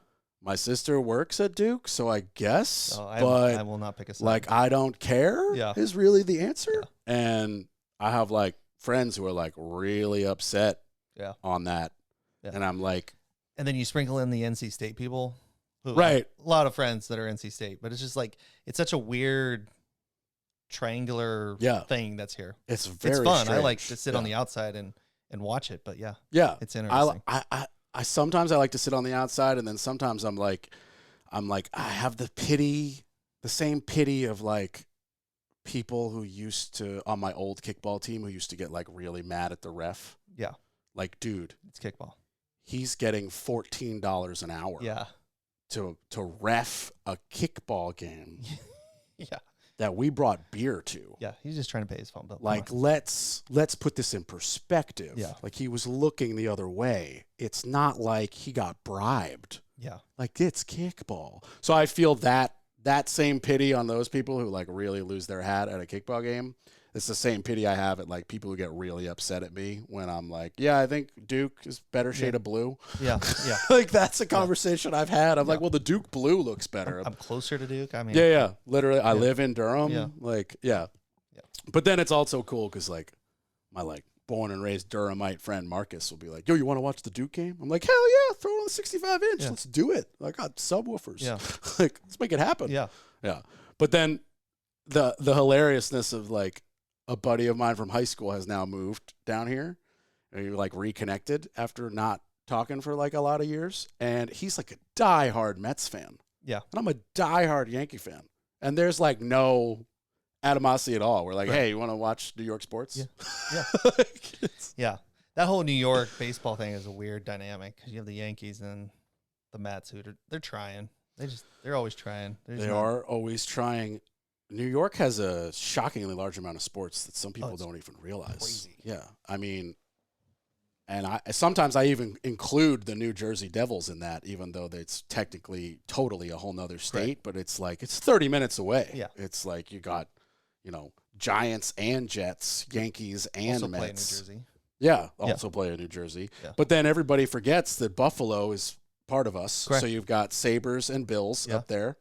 sister works at Duke, so I guess. But I will not pick a side. Like, I don't care. Yeah. Is really the answer. Yeah. And I have like friends who are like really upset. On that. Yeah. And I'm like, and then you sprinkle in the NC State people, right? A lot of friends that are NC State, but it's just like it's such a weird triangular thing that's here. It's very fun. strange. I like to sit on the outside and watch it, but yeah, it's interesting. I sometimes I like to sit on the outside, and then sometimes I'm like I have the same pity of like people who used to on my old kickball team who used to get like really mad at the ref. Yeah, like dude, it's kickball. He's getting $14 an hour. Yeah. To ref a kickball game. Yeah. That we brought beer to. Yeah, he's just trying to pay his phone bill. Like let's put this in perspective. Yeah. Like he was looking the other way. It's not like he got bribed. Yeah. Like it's kickball. So I feel that same pity on those people who like really lose their hat at a kickball game. It's the same pity I have at like people who get really upset at me when I'm like, yeah, I think Duke is better shade of blue. Yeah, yeah. Like that's a conversation I've had. I'm like, well, the Duke blue looks better. I'm closer to Duke. I mean, yeah. Literally, I live in Durham. Yeah. Like, yeah. But then it's also cool because like my like born and raised Durhamite friend Marcus will be like, yo, you want to watch the Duke game? I'm like, hell yeah, throw it on the 65 inch. Let's do it. I got subwoofers. Yeah. Like, let's make it happen. Yeah. Yeah. But then the hilariousness of like, a buddy of mine from high school has now moved down here, and we like reconnected after not talking for like a lot of years. And he's like a diehard Mets fan. Yeah. And I'm a diehard Yankee fan. And there's like no animosity at all. We're like, hey, you want to watch New York sports? Yeah. Yeah. Yeah. That whole New York baseball thing is a weird dynamic because you have the Yankees and the Mets, who they're trying. They're always trying. They are always trying. New York has a shockingly large amount of sports that some people don't even realize. Crazy. Yeah, I mean, and sometimes I even include the New Jersey Devils in that, even though it's technically totally a whole nother state. Right. But it's like it's 30 minutes away. Yeah, it's like you got, Giants and Jets, Yankees and also Mets. Play in New Jersey. Yeah, also play in New Jersey. Yeah. But then everybody forgets that Buffalo is part of us. Correct. So you've got Sabres and Bills up there,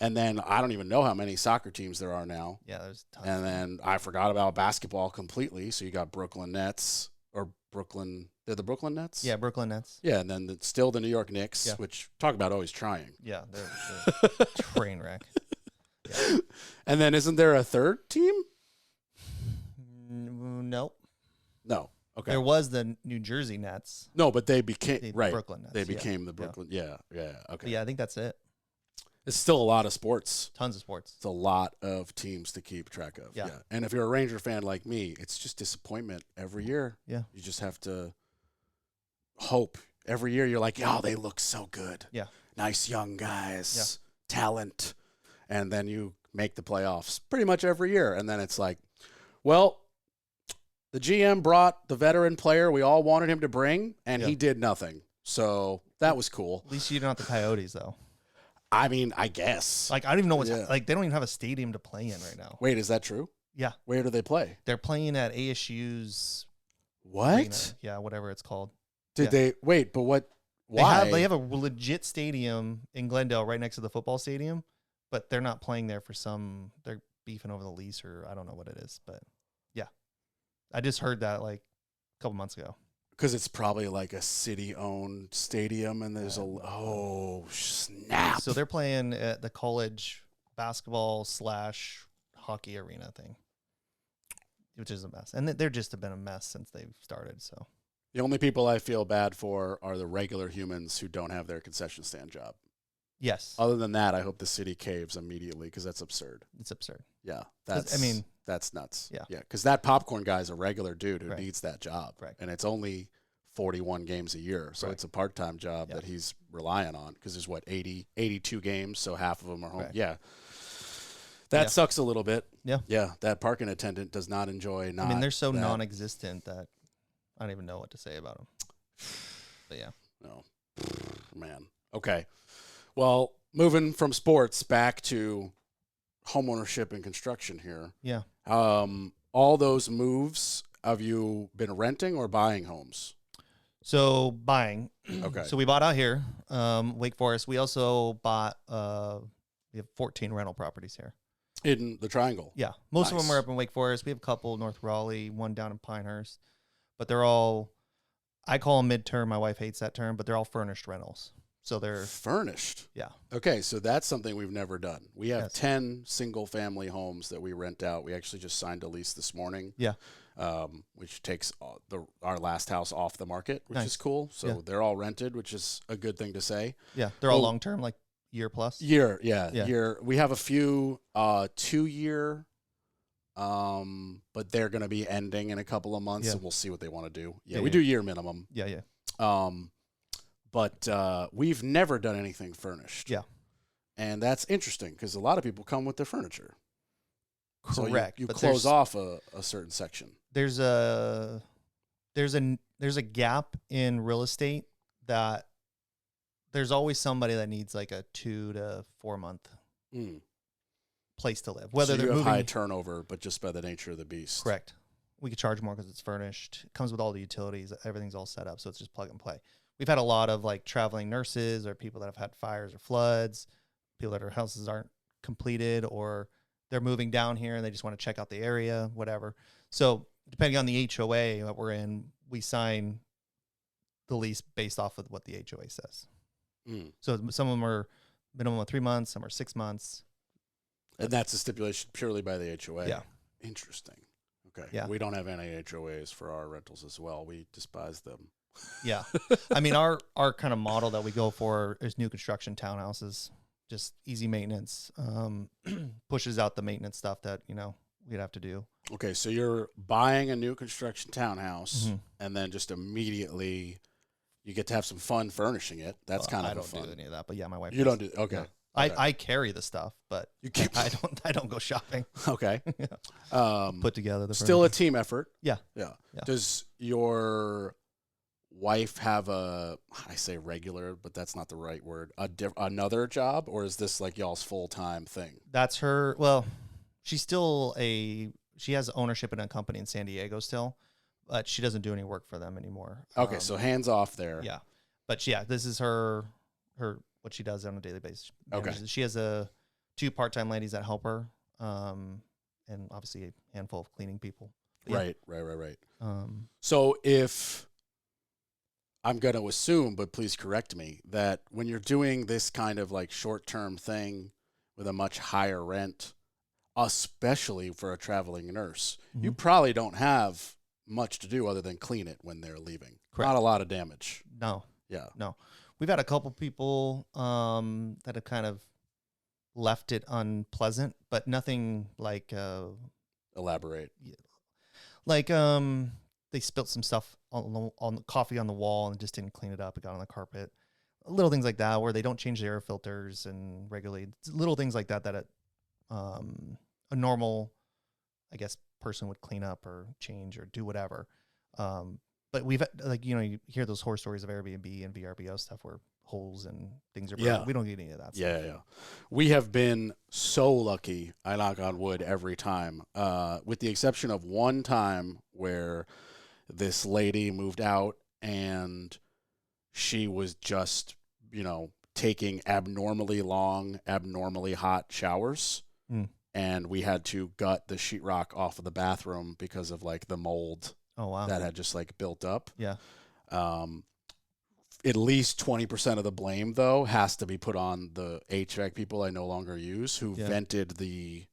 And then I don't even know how many soccer teams there are now. Yeah, there's tons. And then I forgot about basketball completely. So you got Brooklyn Nets they're the Brooklyn Nets? Yeah, Brooklyn Nets. Yeah, and then still the New York Knicks, which talk about always trying. Yeah, they're train wreck. Yeah. And then isn't there a third team? Nope. No. Okay. There was the New Jersey Nets. No, but they became Brooklyn Nets. They became the Brooklyn. Yeah. Okay. But yeah, I think that's it. It's still a lot of sports. Tons of sports. It's a lot of teams to keep track of. Yeah. And if you're a Ranger fan like me, it's just disappointment every year. Yeah. You just have to hope. Every year you're like, oh, they look so good. Yeah. Nice young guys. Yeah. Talent. And then you make the playoffs pretty much every year. And then it's like, well, the GM brought the veteran player we all wanted him to bring, and he did nothing. So that was cool. At least you don't have the Coyotes, though. I mean, I guess. Like, I don't even know what's like. They don't even have a stadium to play in right now. Wait, is that true? Yeah. Where do they play? They're playing at ASU's. What? Arena. Yeah, whatever it's called. Did they wait? But what? Why? They have a legit stadium in Glendale right next to the football stadium, but they're not playing there for some. They're beefing over the lease, or I don't know what it is. But yeah, I just heard that like a couple months ago. Because it's probably like a city-owned stadium, and there's snap. So they're playing at the college basketball / hockey arena thing, which is a mess. And they're just been a mess since they've started. So the only people I feel bad for are the regular humans who don't have their concession stand job. Yes. Other than that, I hope the city caves immediately because that's absurd. It's absurd. Yeah, that's nuts. Yeah, because that popcorn guy is a regular dude who needs that job, right. And it's only 41 games a year, so it's a part-time job that he's relying on because there's 82 games, so half of them are home. Right. Yeah, that sucks a little bit. Yeah, that parking attendant does not enjoy. I mean, they're so non-existent that I don't even know what to say about them. But yeah, no, man. Okay, well, moving from sports back to homeownership and construction here. Yeah. All those moves, have you been renting or buying homes? So buying. Okay. So we bought out here, Wake Forest. We also bought, we have 14 rental properties here. In the Triangle? Yeah. Most of them are up in Wake Forest. We have a couple North Raleigh, one down in Pinehurst. But they're all, I call them midterm. My wife hates that term, but they're all furnished rentals. So they're furnished. Yeah. Okay, so that's something we've never done. We have 10 single-family homes that we rent out. We actually just signed a lease this morning. Yeah. Which takes our last house off the market, which is cool. So they're all rented, which is a good thing to say. Yeah, they're all long-term, like year plus. Year. We have a few 2-year, but they're going to be ending in a couple of months, and we'll see what they want to do. Yeah, we do year minimum. Yeah. But we've never done anything furnished. Yeah. And that's interesting because a lot of people come with their furniture. Correct. So you close off a certain section. There's a gap in real estate that there's always somebody that needs like a 2 to 4 month place to live. Whether so they're you have moving, high turnover, but just by the nature of the beast. Correct. We could charge more because it's furnished. It comes with all the utilities. Everything's all set up, so it's just plug and play. We've had a lot of like traveling nurses or people that have had fires or floods, people that their houses aren't completed or they're moving down here and they just want to check out the area, whatever. So depending on the HOA that we're in, we sign the lease based off of what the HOA says. So some of them are minimum of 3 months, some are 6 months. And that's a stipulation purely by the HOA. Yeah. Interesting. Okay. Yeah. We don't have any HOAs for our rentals as well. We despise them. Yeah. I mean, our kind of model that we go for is new construction townhouses, just easy maintenance, pushes out the maintenance stuff that, we'd have to do. Okay. So you're buying a new construction townhouse and then just immediately you get to have some fun furnishing it. That's kind of fun. I don't do any of that, but yeah, my wife. You don't do okay. Yeah. Okay. I carry the stuff, but I don't go shopping. Okay. Put together the still furniture. a team effort. Yeah. Does your wife have I say regular, but that's not the right word, another job, or is this like y'all's full-time thing? That's her. Well, she's still she has ownership in a company in San Diego still, but she doesn't do any work for them anymore. Okay, so hands off there. Yeah. But yeah, this is her what she does on a daily basis. Okay. She has 2 part-time ladies that help her, and obviously a handful of cleaning people. Right. So if I'm going to assume, but please correct me, that when you're doing this kind of like short-term thing with a much higher rent, especially for a traveling nurse, you probably don't have much to do other than clean it when they're leaving. Correct. Not a lot of damage. No. Yeah. No. We've had a couple people that have kind of left it unpleasant, but nothing like Elaborate. Like they spilt some stuff on the coffee on the wall and just didn't clean it up. It got on the carpet. Little things like that where they don't change the air filters and regulate. Little things like that a normal, I guess, person would clean up or change or do whatever. But we've you hear those horror stories of Airbnb and VRBO stuff where holes and things are broken. Yeah. We don't get any of that stuff. Yeah. We have been so lucky, I knock on wood every time, with the exception of one time where this lady moved out and she was just, taking abnormally long, abnormally hot showers. And we had to gut the sheetrock off of the bathroom because of like the mold. Oh, wow. That had just like built up. Yeah. At least 20% of the blame, though, has to be put on the HVAC people I no longer use who vented the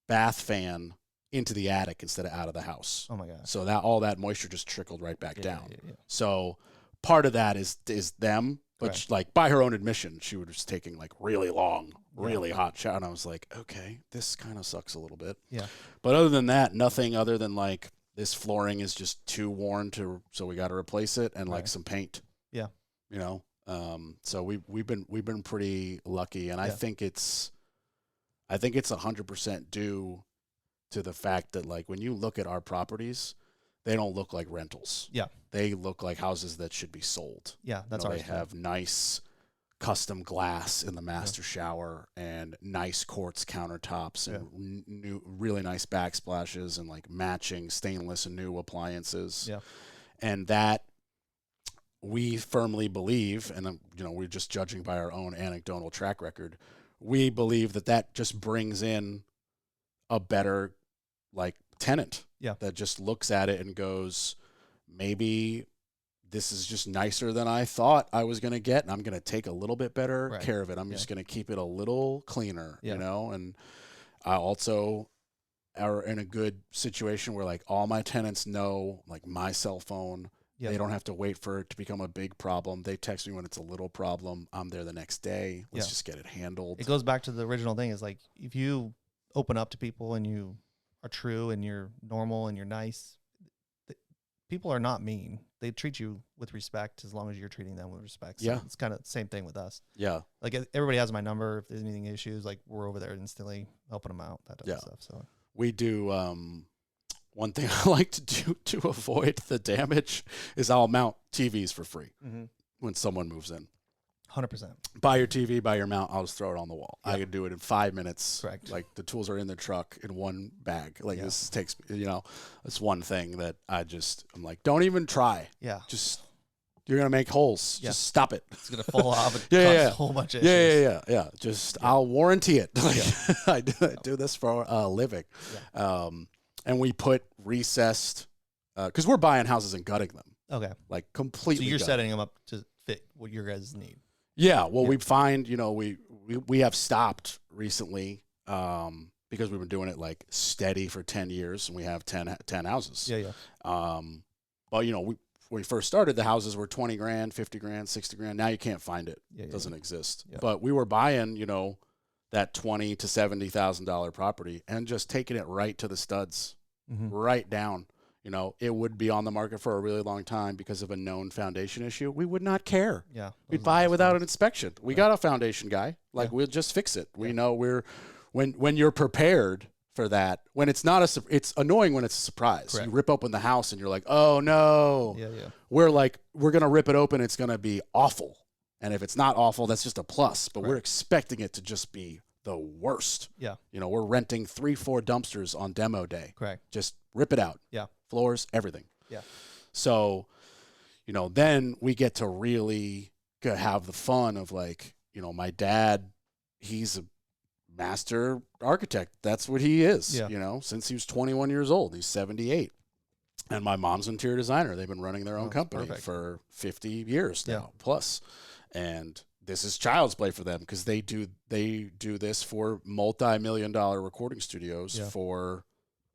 bath fan into the attic instead of out of the house. Oh, my God. So that all that moisture just trickled right back down. Yeah. So part of that is them. But Right. like by her own admission, she was taking like really long, really hot shower. And I was like, okay, this kind of sucks a little bit. Yeah. But other than that, nothing other than like this flooring is just too worn so we got to replace it and like some paint. Yeah. So we've been pretty lucky, and I think it's 100% due to the fact that like when you look at our properties, they don't look like rentals. Yeah. They look like houses that should be sold. Yeah, that's ours. They have nice custom glass in the master shower and nice quartz countertops and new, really nice backsplashes and like matching stainless and new appliances. Yeah. And that we firmly believe, and we're just judging by our own anecdotal track record, we believe that just brings in a better like tenant that just looks at it and goes, maybe this is just nicer than I thought I was going to get, and I'm going to take a little bit better care of it. I'm just going to keep it a little cleaner, and I also are in a good situation where like all my tenants know like my cell phone. They don't have to wait for it to become a big problem. They text me when it's a little problem. I'm there the next day. Let's just get it handled. It goes back to the original thing is like if you open up to people and you are true and you're normal and you're nice, people are not mean. They treat you with respect as long as you're treating them with respect. So it's kind of the same thing with us. Yeah. Like everybody has my number. If there's anything issues, like we're over there instantly helping them out, that type of stuff. So we do, one thing I like to do to avoid the damage is I'll mount TVs for free when someone moves in. 100%. Buy your TV, buy your mount, I'll just throw it on the wall. Yep. I can do it in 5 minutes. Correct. Like the tools are in the truck in one bag. Like this takes, it's one thing that I'm like, don't even try. Yeah. Just, you're going to make holes. Yeah. Just stop it. It's going to fall off and cause a whole bunch of issues. Yeah. Just, I'll warranty it. I do this for a living. Yeah. And we put recessed, because we're buying houses and gutting them. Okay. Like completely. So you're gutted. setting them up to fit what your guys need. Yeah. Well, we find, we have stopped recently because we've been doing it like steady for 10 years and we have 10 houses. Yeah. But, when we first started, the houses were 20 grand, 50 grand, 60 grand. Now you can't find it. It doesn't exist. Yeah. But we were buying, that $20,000 to $70,000 property and just taking it right to the studs, right down. you know, it would be on the market for a really long time because of a known foundation issue, we would not care. Yeah. We'd buy it without an inspection. We got a foundation guy. Like, we'll just fix it. We know when you're prepared for that, when it's not it's annoying when it's a surprise. Correct. You rip open the house and you're like, oh no. Yeah. We're going to rip it open. It's going to be awful. And if it's not awful, that's just a plus. But we're expecting it to just be the worst. Yeah. You know, we're renting 3-4 dumpsters on demo day. Correct. Just rip it out. Yeah. Floors, everything. Yeah. So, you know, then we get to really have the fun of, like, you know, my dad, he's a master architect. That's what he is, you know, since he was 21 years old. He's 78. And my mom's an interior designer. They've been running their own company for 50 years now plus. And this is child's play for them because they do this for multi-million-dollar recording studios for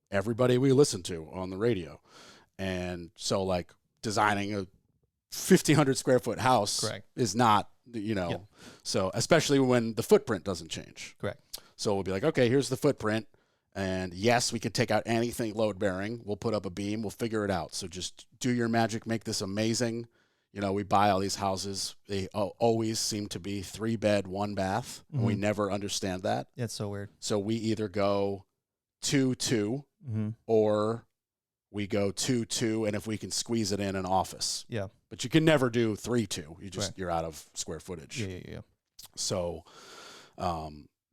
everybody we listen to on the radio. And so, like, designing a 1,500 square foot house is not, you know, so especially when the footprint doesn't change. Correct. So we'll be like, okay, here's the footprint. And yes, we can take out anything load bearing. We'll put up a beam. We'll figure it out. So just do your magic. Make this amazing. You know, we buy all these houses. They always seem to be 3-bed, 1-bath. And we never understand that. It's so weird. So we either go 2-2 or we go 2-2, and if we can squeeze it in an office. Yeah. But you can never do 3-2. You're out of square footage. Yeah. So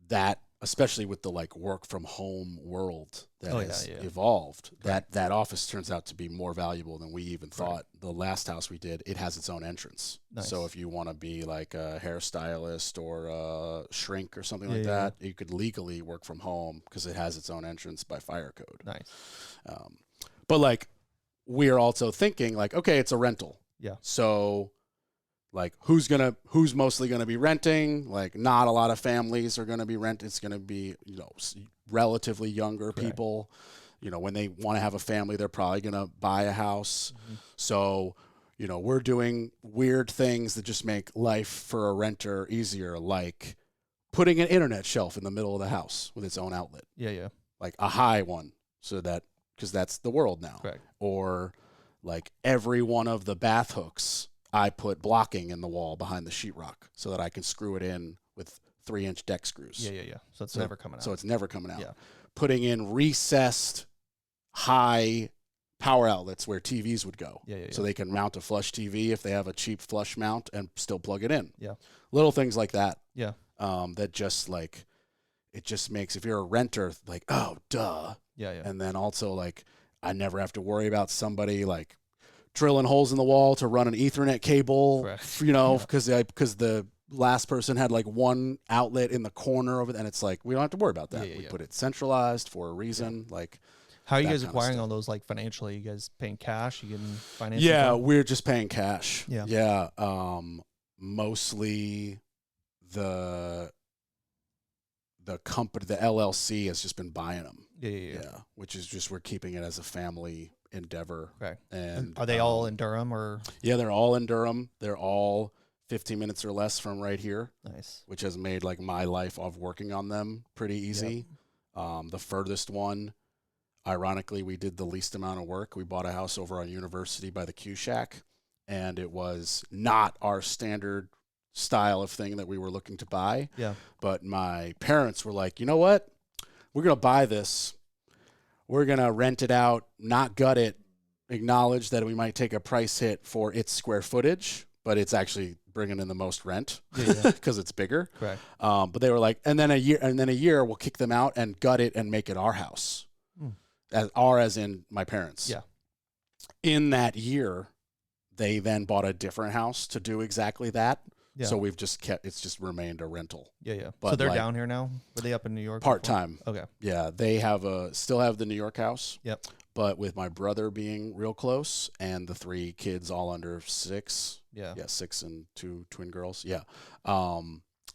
that, especially with the, like, work from home world that has evolved, that office turns out to be more valuable than we even thought. The last house we did, it has its own entrance. Nice. So if you want to be like a hairstylist or a shrink or something like that, you could legally work from home because it has its own entrance by fire code. Nice. But, like, we're also thinking, like, okay, it's a rental. Yeah. So, like, who's mostly gonna be renting? Like, not a lot of families are gonna be renting. It's gonna be, you know, relatively younger people. You know, when they want to have a family, they're probably gonna buy a house. So, you know, we're doing weird things that just make life for a renter easier, like putting an internet shelf in the middle of the house with its own outlet. Yeah. Like a high one, so that, because that's the world now. Correct. Or, like, every one of the bath hooks, I put blocking in the wall behind the sheetrock so that I can screw it in with 3-inch deck screws. Yeah. So it's never coming out. Yeah. Putting in recessed high power outlets where TVs would go. Yeah. So they can mount a flush TV if they have a cheap flush mount and still plug it in. Yeah. Little things like that. Yeah. That just, like, it just makes, if you're a renter, like, oh, duh. Yeah. And then also, like, I never have to worry about somebody, like, drilling holes in the wall to run an Ethernet cable, you know, because the last person had, like, one outlet in the corner of it, and it's like, we don't have to worry about that. We put it centralized for a reason. Like, how are you guys acquiring all those, like, financially? You guys paying cash? You getting financing? Yeah, we're just paying cash. Yeah. Mostly the company, the LLC, has just been buying them. Yeah. Which is just, we're keeping it as a family endeavor. Okay. And are they all in Durham, or? Yeah, they're all in Durham. They're all 15 minutes or less from right here. Nice. Which has made, like, my life of working on them pretty easy. Yep. The furthest one, ironically, we did the least amount of work. We bought a house over on University by the Q Shack, and it was not our standard style of thing that we were looking to buy. Yeah. But my parents were like, you know what? We're going to buy this. We're going to rent it out, not gut it, acknowledge that we might take a price hit for its square footage, but it's actually bringing in the most rent because it's bigger. Correct. But they were like, and then a year we'll kick them out and gut it and make it our house. As in my parents. Yeah. In that year, they then bought a different house to do exactly that. Yeah. So we've just it's just remained a rental. Yeah. But so they're, like, down here now? Were they up in New York? Part-time. Okay. Yeah. They still have the New York house. Yep. But with my brother being real close and the 3 kids all under 6. Yeah. Yeah. 6 and 2 twin girls. Yeah.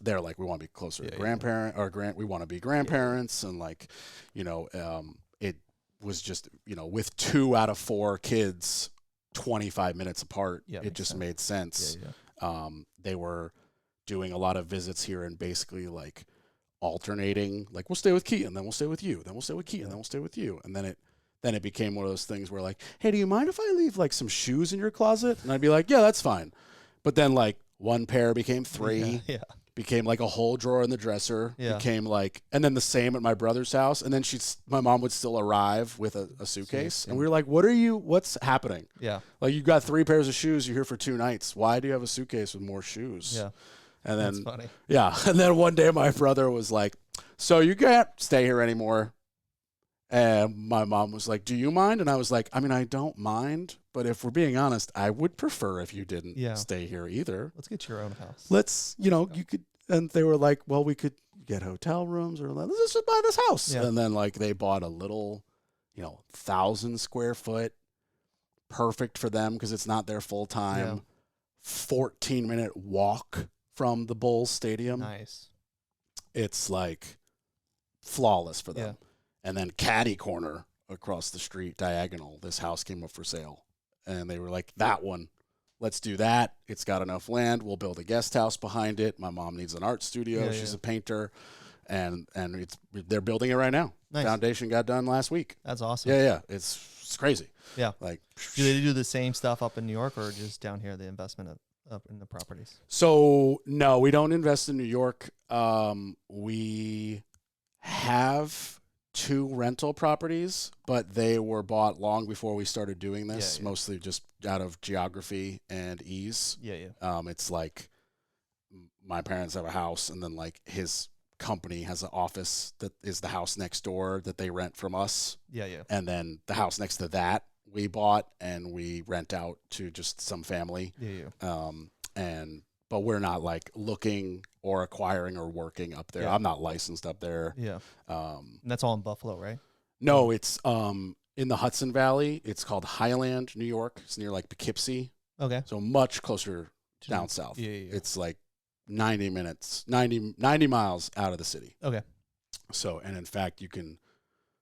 They're like, we want to be closer to grandparent or we want to be grandparents. And, like, you know, it was just, you know, with 2 out of 4 kids, 25 minutes apart, it just made sense. Yeah. They were doing a lot of visits here and basically, like, alternating, like, we'll stay with Keaton, then we'll stay with you, then we'll stay with Keaton, then we'll stay with you. And then then it became one of those things where like, hey, do you mind if I leave like some shoes in your closet? And I'd be like, yeah, that's fine. But then like one pair became three, became like a whole drawer in the dresser, became like, and then the same at my brother's house. And then my mom would still arrive with a suitcase. And we were like, what's happening? Yeah. Like you got 3 pairs of shoes. You're here for 2 nights. Why do you have a suitcase with more shoes? Yeah. And then, that's funny. Yeah. And then one day my brother was like, so you can't stay here anymore. And my mom was like, do you mind? And I was like, I mean, I don't mind, but if we're being honest, I would prefer if you didn't stay here either. Let's get your own house. Let's, you could, and they were like, well, we could get hotel rooms or let's just buy this house. Yeah. And then like they bought a little, 1,000 square foot, perfect for them because it's not their full time, 14-minute walk from the Bulls stadium. Nice. It's like flawless for them. Yeah. And then caddy corner across the street, diagonal, this house came up for sale. And they were like, that one, let's do that. It's got enough land. We'll build a guest house behind it. My mom needs an art studio. She's a painter. And they're building it right now. Nice. Foundation got done last week. That's awesome. Yeah. It's crazy. Yeah. Like, do they do the same stuff up in New York or just down here, the investment up in the properties? So, no, we don't invest in New York. We have 2 rental properties, but they were bought long before we started doing this, mostly just out of geography and ease. It's like my parents have a house, and then like his company has an office that is the house next door that they rent from us. And then the house next to that we bought and we rent out to just some family. But we're not like looking or acquiring or working up there. I'm not licensed up there. And that's all in Buffalo, right? No, it's in the Hudson Valley. It's called Highland, New York. It's near like Poughkeepsie. Okay. So much closer down south. It's like 90 miles out of the city. Okay. So, and in fact,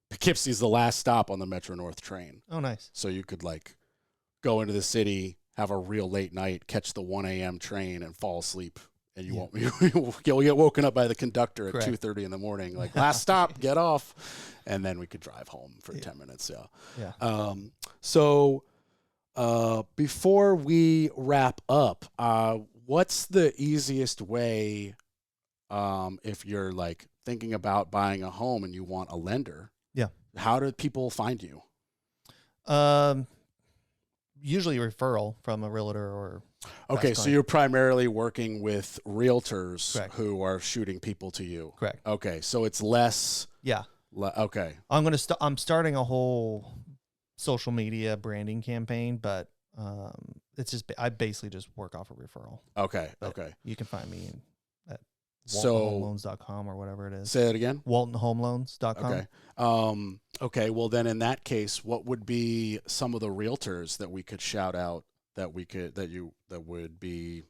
Poughkeepsie is the last stop on the Metro North train. Oh, nice. So you could like go into the city, have a real late night, catch the 1 a.m. train and fall asleep. And you'll get woken up by the conductor at 2:30 in the morning. Like, last stop, get off. And then we could drive home for 10 minutes. So before we wrap up, what's the easiest way if you're like thinking about buying a home and you want a lender? How do people find you? Usually referral from a realtor or. Okay, so you're primarily working with realtors who are shooting people to you. Correct. Okay, so it's less. Okay. I'm starting a whole social media branding campaign, but I basically just work off a referral. Okay. But okay. You can find me at WaltonHomeLoans.com or whatever it is. Say that again. WaltonHomeLoans.com. Okay. Okay. Well, then in that case, what would be some of the realtors that we could shout out that would be,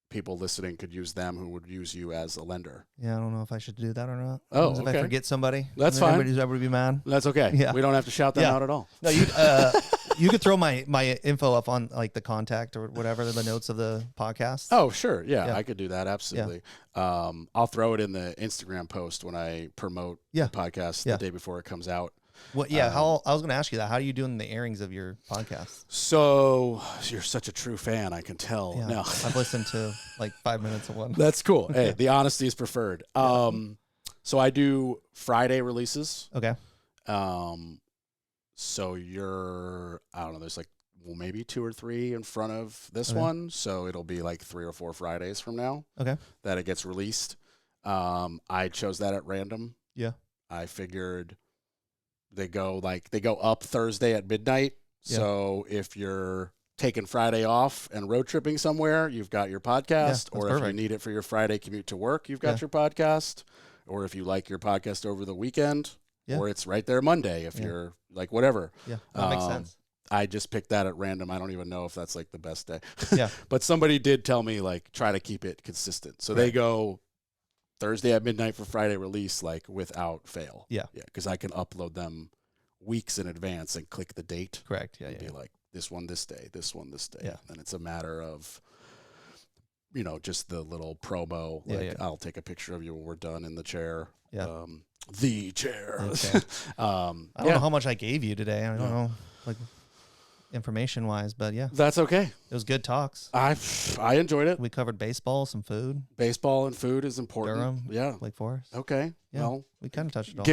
people listening could use them who would use you as a lender? Yeah, I don't know if I should do that or not. Oh, if okay. I forget somebody, that's fine. Everybody be mad. That's okay. Yeah. We don't have to shout them out at all. No, you could throw my info up on like the contact or whatever, the notes of the podcast. Oh, sure. Yeah. I could do that. Absolutely. Yeah. I'll throw it in the Instagram post when I promote the podcast the day before it comes out. Well, I was going to ask you that. How are you doing the airings of your podcast? So you're such a true fan, I can tell. Yeah, no. I've listened to like 5 minutes of one. That's cool. Hey, the honesty is preferred. So I do Friday releases. Okay. So I don't know, there's like maybe 2 or 3 in front of this one. So it'll be like 3 or 4 Fridays from now. Okay. That it gets released. I chose that at random. Yeah. I figured they go up Thursday at midnight. Yeah. So if you're taking Friday off and road tripping somewhere, you've got your podcast. Or if you need it for your Friday commute to work, you've got your podcast. Or if you like your podcast over the weekend, or it's right there Monday if you're like whatever. Yeah, that makes sense. I just picked that at random. I don't even know if that's like the best day. Yeah. But somebody did tell me like try to keep it consistent. So they go Thursday at midnight for Friday release, like without fail. Yeah. Yeah. Because I can upload them weeks in advance and click the date. Correct. Yeah. And be like this one this day, this one this day. Yeah. And it's a matter of, just the little promo. Like I'll take a picture of you when we're done in the chair. Yeah. The chair. Okay. I don't know how much I gave you today. I don't know, like information wise, but yeah, that's okay. It was good talks. I enjoyed it. We covered baseball, some food. Baseball and food is important. Durham, yeah. Lake Forest. Okay. Yeah. Well, we kind of touched it all.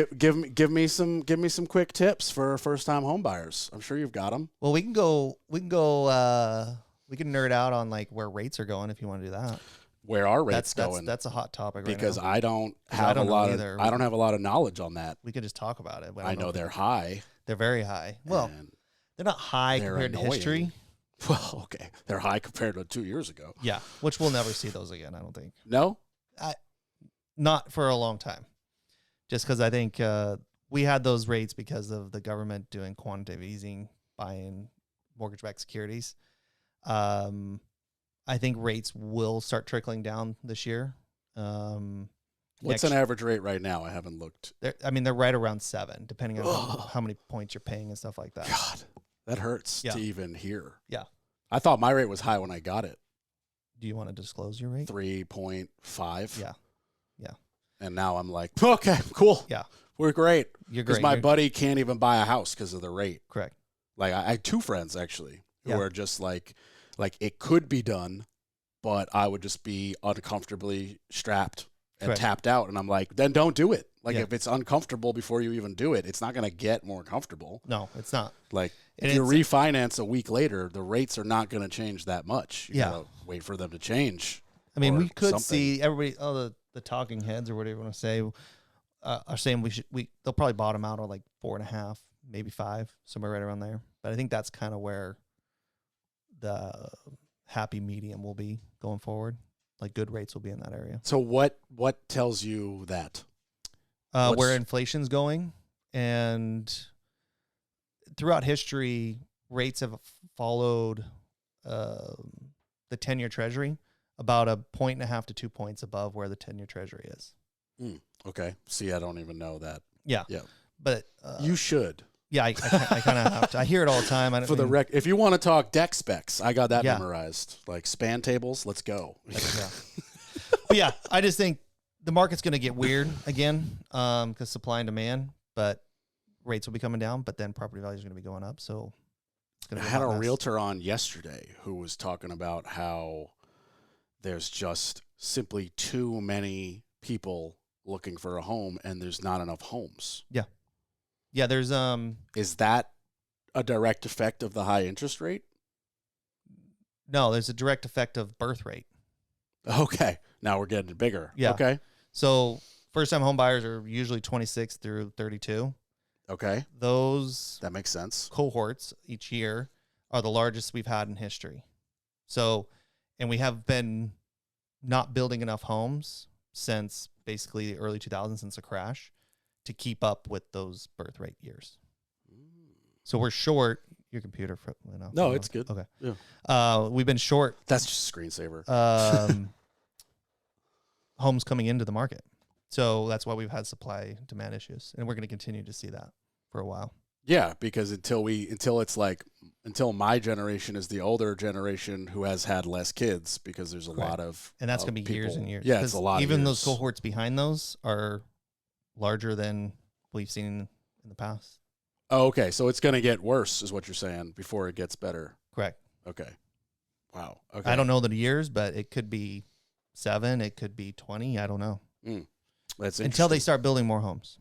Give me some quick tips for first time home buyers. I'm sure you've got them. Well, we can nerd out on like where rates are going if you want to do that. Where are rates going? That's a hot topic because right now. I don't have a lot of knowledge on that. We could just talk about it. I know they're high. They're very high. Well, they're not high compared to history. Well, okay. They're high compared to 2 years ago. Yeah, which we'll never see those again, I don't think. No? Not for a long time. Just because I think we had those rates because of the government doing quantitative easing, buying mortgage-backed securities. I think rates will start trickling down this year. What's an average rate right now? I haven't looked. They're right around 7, depending on how many points you're paying and stuff like that. God, that hurts to even hear. Yeah. I thought my rate was high when I got it. Do you want to disclose your rate? 3.5. Yeah. And now I'm like, okay, cool. Yeah. We're great. You're great. Because my buddy can't even buy a house because of the rate. Correct. Like I had 2 friends actually who are just like it could be done, but I would just be uncomfortably strapped and tapped out. And I'm like, then don't do it. Like if it's uncomfortable before you even do it, it's not going to get more comfortable. No, it's not. Like if you refinance a week later, the rates are not going to change that much. You gotta wait for them to change. I mean, we could see everybody, the talking heads or whatever you want to say, are saying they'll probably bottom out at like 4.5, maybe 5, somewhere right around there. But I think that's kind of where the happy medium will be going forward. Like good rates will be in that area. So what tells you that? Where inflation's going, and throughout history, rates have followed the 10-year Treasury about 1.5 to 2 points above where the 10-year Treasury is. Okay. See, I don't even know that. Yeah. But you should. Yeah, I kind of have to. I hear it all the time. If you want to talk deck specs, I got that memorized. Like span tables, let's go. But yeah, I just think the market's going to get weird again because supply and demand, but rates will be coming down, but then property values are going to be going up. So it's going to be I had a realtor on yesterday who was talking about how there's just simply too many people looking for a home and there's not enough homes. Yeah. Yeah, there's Is that a direct effect of the high interest rate? No, there's a direct effect of birth rate. Okay. Now we're getting bigger. Yeah. Okay. So first-time home buyers are usually 26 through 32. Okay. That makes sense. Cohorts each year are the largest we've had in history. So, and we have been not building enough homes since basically the early 2000s, since the crash, to keep up with those birth rate years. So we're short. Your computer, no, it's good. Okay. Yeah. We've been short. That's just a screensaver. Homes coming into the market. So that's why we've had supply demand issues, and we're going to continue to see that for a while. Yeah, because until my generation is the older generation who has had less kids, because there's a lot of, and that's going to be years and years. Yeah, it's a lot. Even those cohorts behind those are larger than we've seen in the past. Oh, okay. So it's going to get worse, is what you're saying, before it gets better. Correct. Okay. Wow. Okay. I don't know the years, but it could be 7, it could be 20. I don't know. That's until they start building more homes.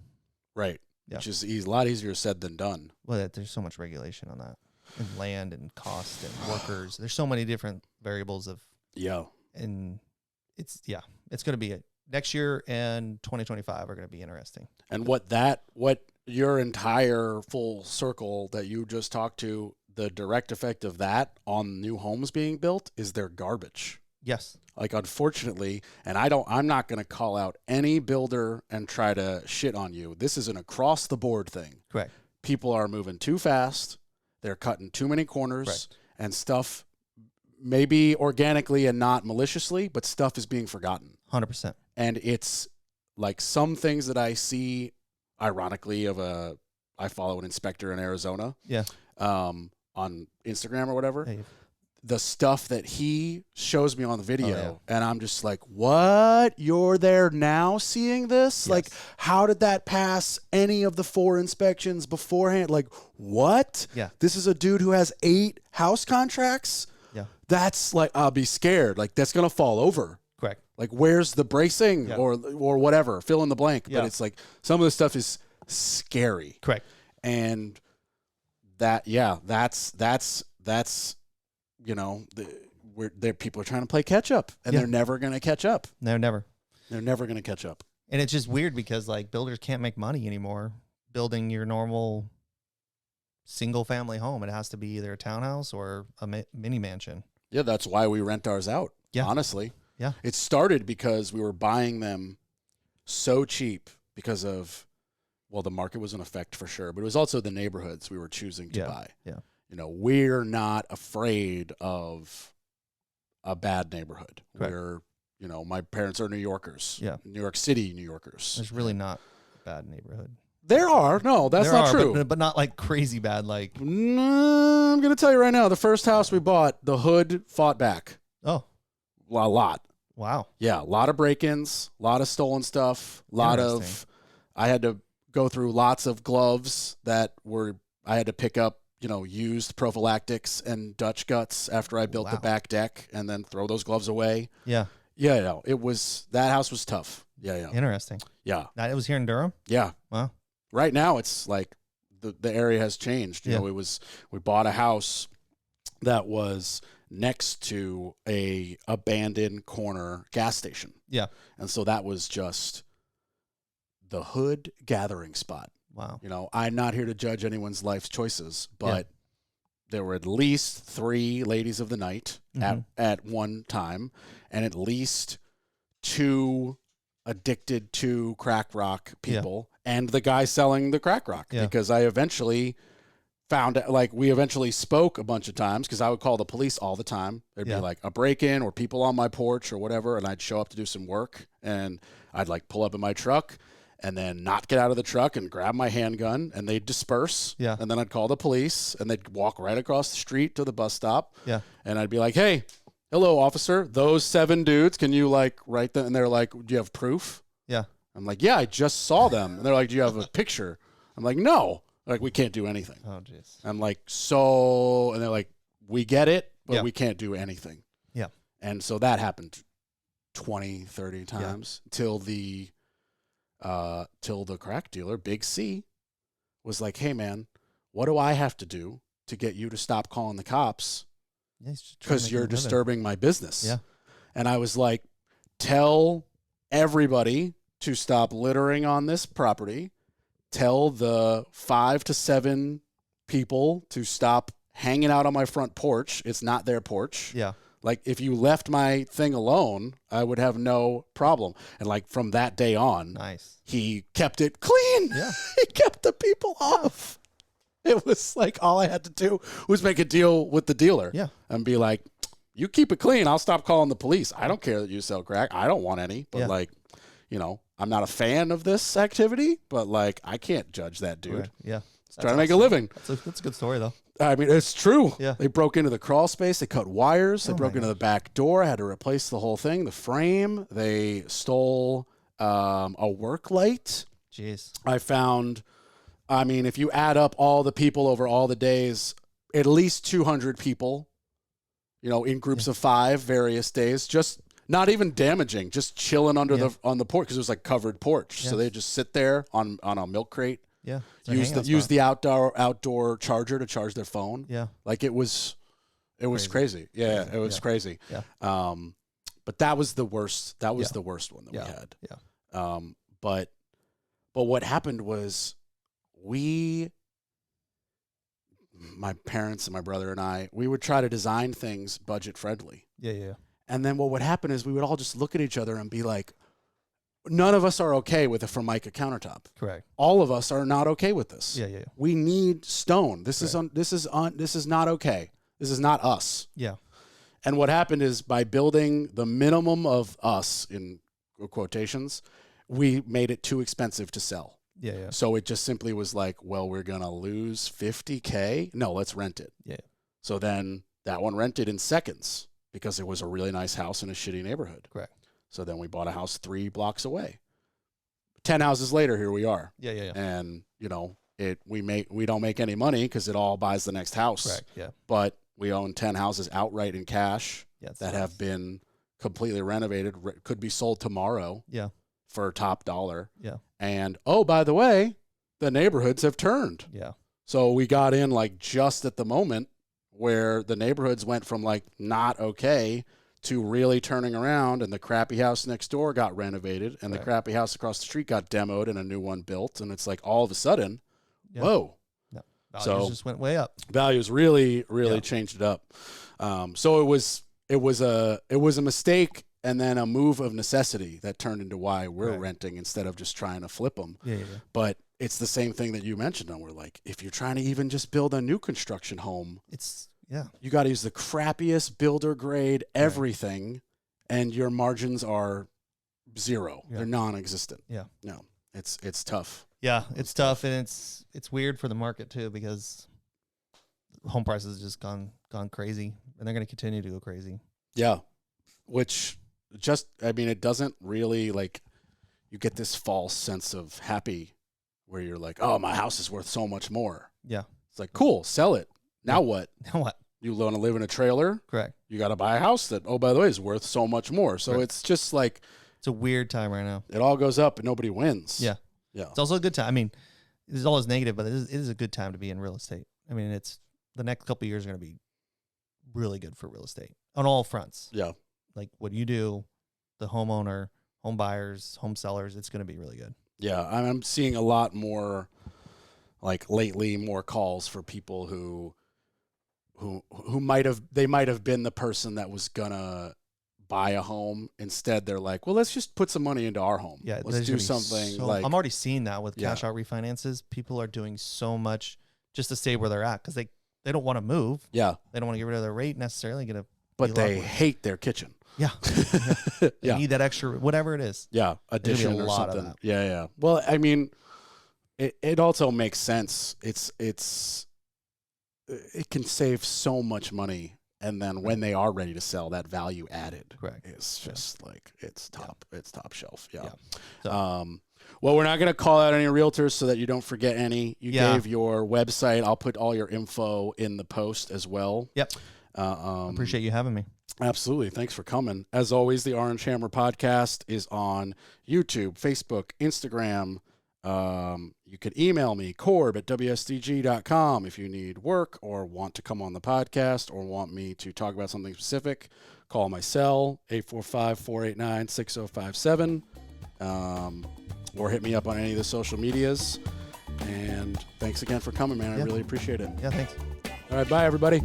Right. Yeah. Which is a lot easier said than done. Well, there's so much regulation on that, and land and cost and workers. There's so many different variables of. Yeah. And it's going to be next year and 2025 are going to be interesting. And what your entire full circle that you just talked to, the direct effect of that on new homes being built is they're garbage. Yes. Like, unfortunately, and I'm not going to call out any builder and try to shit on you. This is an across the board thing. Correct. People are moving too fast. They're cutting too many corners. Correct. And stuff, maybe organically and not maliciously, but stuff is being forgotten. 100%. And it's like some things that I see, ironically, I follow an inspector in Arizona. Yeah. On Instagram or whatever. Hey. the stuff that he shows me on the video, and I'm just like, what? You're there now seeing this? Yes. Like, how did that pass any of the 4 inspections beforehand? Like, what? Yeah. This is a dude who has 8 house contracts? Yeah. That's like, I'll be scared. Like, that's going to fall over. Correct. Like, where's the bracing or whatever? Fill in the blank. Yeah. But it's like, some of the stuff is scary. Correct. And that's you know, people are trying to play catch up, and they're never going to catch up. They're never going to catch up. And it's just weird because like builders can't make money anymore building your normal single family home. It has to be either a townhouse or a mini mansion. Yeah, that's why we rent ours out. Yeah, honestly. Yeah, it started because we were buying them so cheap because of, well, the market was in effect for sure, but it was also the neighborhoods we were choosing to buy. Yeah. You know, we're not afraid of a bad neighborhood. Correct. We're, you know, my parents are New Yorkers. Yeah. New York City New Yorkers. There's really not a bad neighborhood. There are. No, that's not true. But not like crazy bad. Like, I'm going to tell you right now, the first house we bought, the hood fought back. Oh. Well, a lot. Wow. Yeah, a lot of break-ins, a lot of stolen stuff, I had to go through lots of gloves I had to pick up, you know, used prophylactics and Dutch guts after I built the back deck and then throw those gloves away. Yeah. Yeah, no, that house was tough. Yeah. Interesting. Yeah. It was here in Durham? Yeah. Wow. Right now it's like the area has changed. You know, we bought a house that was next to a abandoned corner gas station. Yeah. And so that was just the hood gathering spot. Wow. You know, I'm not here to judge anyone's life choices, but there were at least 3 ladies of the night at one time, and at least 2 addicted to crack rock people and the guy selling the crack rock, because I eventually we eventually spoke a bunch of times because I would call the police all the time. There'd be like a break-in or people on my porch or whatever, and I'd show up to do some work, and I'd like pull up in my truck and then not get out of the truck and grab my handgun, and they'd disperse. Yeah. And then I'd call the police, and they'd walk right across the street to the bus stop. Yeah. And I'd be like, hey, hello, officer, those 7 dudes, can you like write them? And they're like, do you have proof? Yeah. I'm like, yeah, I just saw them. And they're like, do you have a picture? I'm like, no. Like, we can't do anything. Oh, jeez. I'm like, so, and they're like, we get it, but we can't do anything. Yeah. And so that happened 20, 30 times till the crack dealer, Big C, was like, hey, man, what do I have to do to get you to stop calling the cops? Because you're disturbing my business. Yeah. And I was like, tell everybody to stop littering on this property. Tell the 5 to 7 people to stop hanging out on my front porch. It's not their porch. Yeah. Like, if you left my thing alone, I would have no problem. And, like, from that day on, he kept it clean. Yeah. He kept the people off. It was like all I had to do was make a deal with the dealer. Yeah. And be like, you keep it clean, I'll stop calling the police. I don't care that you sell crack. I don't want any. But, like, you know, I'm not a fan of this activity, but, like, I can't judge that dude. Right. Yeah. Trying to make a living. That's a good story, though. I mean, it's true. Yeah. They broke into the crawl space. They cut wires. They broke into the back door. I had to replace the whole thing, the frame. They stole a work light. Jeez. I found, I mean, if you add up all the people over all the days, at least 200 people, you know, in groups of 5, various days, just not even damaging, just chilling under on the porch because it was like covered porch. Yeah. So they just sit there on a milk crate. Yeah. Use the outdoor charger to charge their phone. Yeah. Like it was crazy. Yeah, it was crazy. Yeah. But that was the worst. That was the worst one that we had. Yeah. But what happened was my parents and my brother and I, we would try to design things budget friendly. Yeah, yeah. And then what would happen is we would all just look at each other and be like, none of us are okay with a Formica countertop. Correct. All of us are not okay with this. Yeah, yeah. We need stone. This is not okay. This is not us. Yeah. And what happened is by building the minimum of us in quotations, we made it too expensive to sell. Yeah, yeah. So it just simply was like, well, we're going to lose $50K. No, let's rent it. Yeah. So then That one rented in seconds because it was a really nice house in a shitty neighborhood. Correct. So then we bought a house 3 blocks away. 10 houses later, here we are. Yeah. And, we don't make any money because it all buys the next house. Correct, yeah. But we own 10 houses outright in cash that nice. have been completely renovated, could be sold tomorrow for top dollar. Yeah. And, oh, by the way, the neighborhoods have turned. Yeah. So we got in like just at the moment where the neighborhoods went from like not okay to really turning around, and the crappy house next door got renovated, and the crappy house across the street got demoed and a new one built. And it's like all of a sudden, whoa. No. Values just went way up. Values really changed it up. So it was a mistake and then a move of necessity that turned into why we're renting instead of just trying to flip them. Yeah. But it's the same thing that you mentioned. And we're like, if you're trying to even just build a new construction home, you got to use the crappiest builder grade everything, and your margins are zero. They're non-existent. Yeah. No, it's tough. Yeah, it's tough, and it's weird for the market too, because home prices have just gone crazy, and they're going to continue to go crazy. Yeah, which it doesn't really, like, you get this false sense of happy where you're like, oh, my house is worth so much more. Yeah. It's like, cool, sell it. Now what? Now what? You want to live in a trailer? Correct. You got to buy a house that, oh, by the way, is worth so much more. So it's just like, it's a weird time right now. It all goes up and nobody wins. Yeah. It's also a good time. I mean, it's always negative, but it is a good time to be in real estate. I mean, it's the next couple of years are going to be really good for real estate on all fronts. Yeah. Like what you do, the homeowner, home buyers, home sellers, it's going to be really good. Yeah. I'm seeing a lot more, like lately, more calls for people who might have been the person that was gonna buy a home. Instead, they're like, well, let's just put some money into our home. Yeah, let's do something. I'm already seeing that with cash out refinances. People are doing so much just to stay where they're at because they don't want to move. Yeah, they don't want to get rid of their rate necessarily. But they hate their kitchen. Yeah, they need that extra whatever it is. Yeah, addition or something. Yeah. Well, I mean, it also makes sense. It can save so much money, and then when they are ready to sell, that value added is just like it's top shelf. Yeah. So. Well, we're not going to call out any realtors so that you don't forget any. You gave your website. I'll put all your info in the post as well. Yep. Appreciate you having me. Absolutely. Thanks for coming. As always, the Orange Hammer Podcast is on YouTube, Facebook, Instagram. You could email me, corb@wsdg.com, if you need work or want to come on the podcast or want me to talk about something specific. Call my cell, 845-489-6057, or hit me up on any of the social medias. And thanks again for coming, man. I really appreciate it. Yeah, thanks. All right, bye, everybody.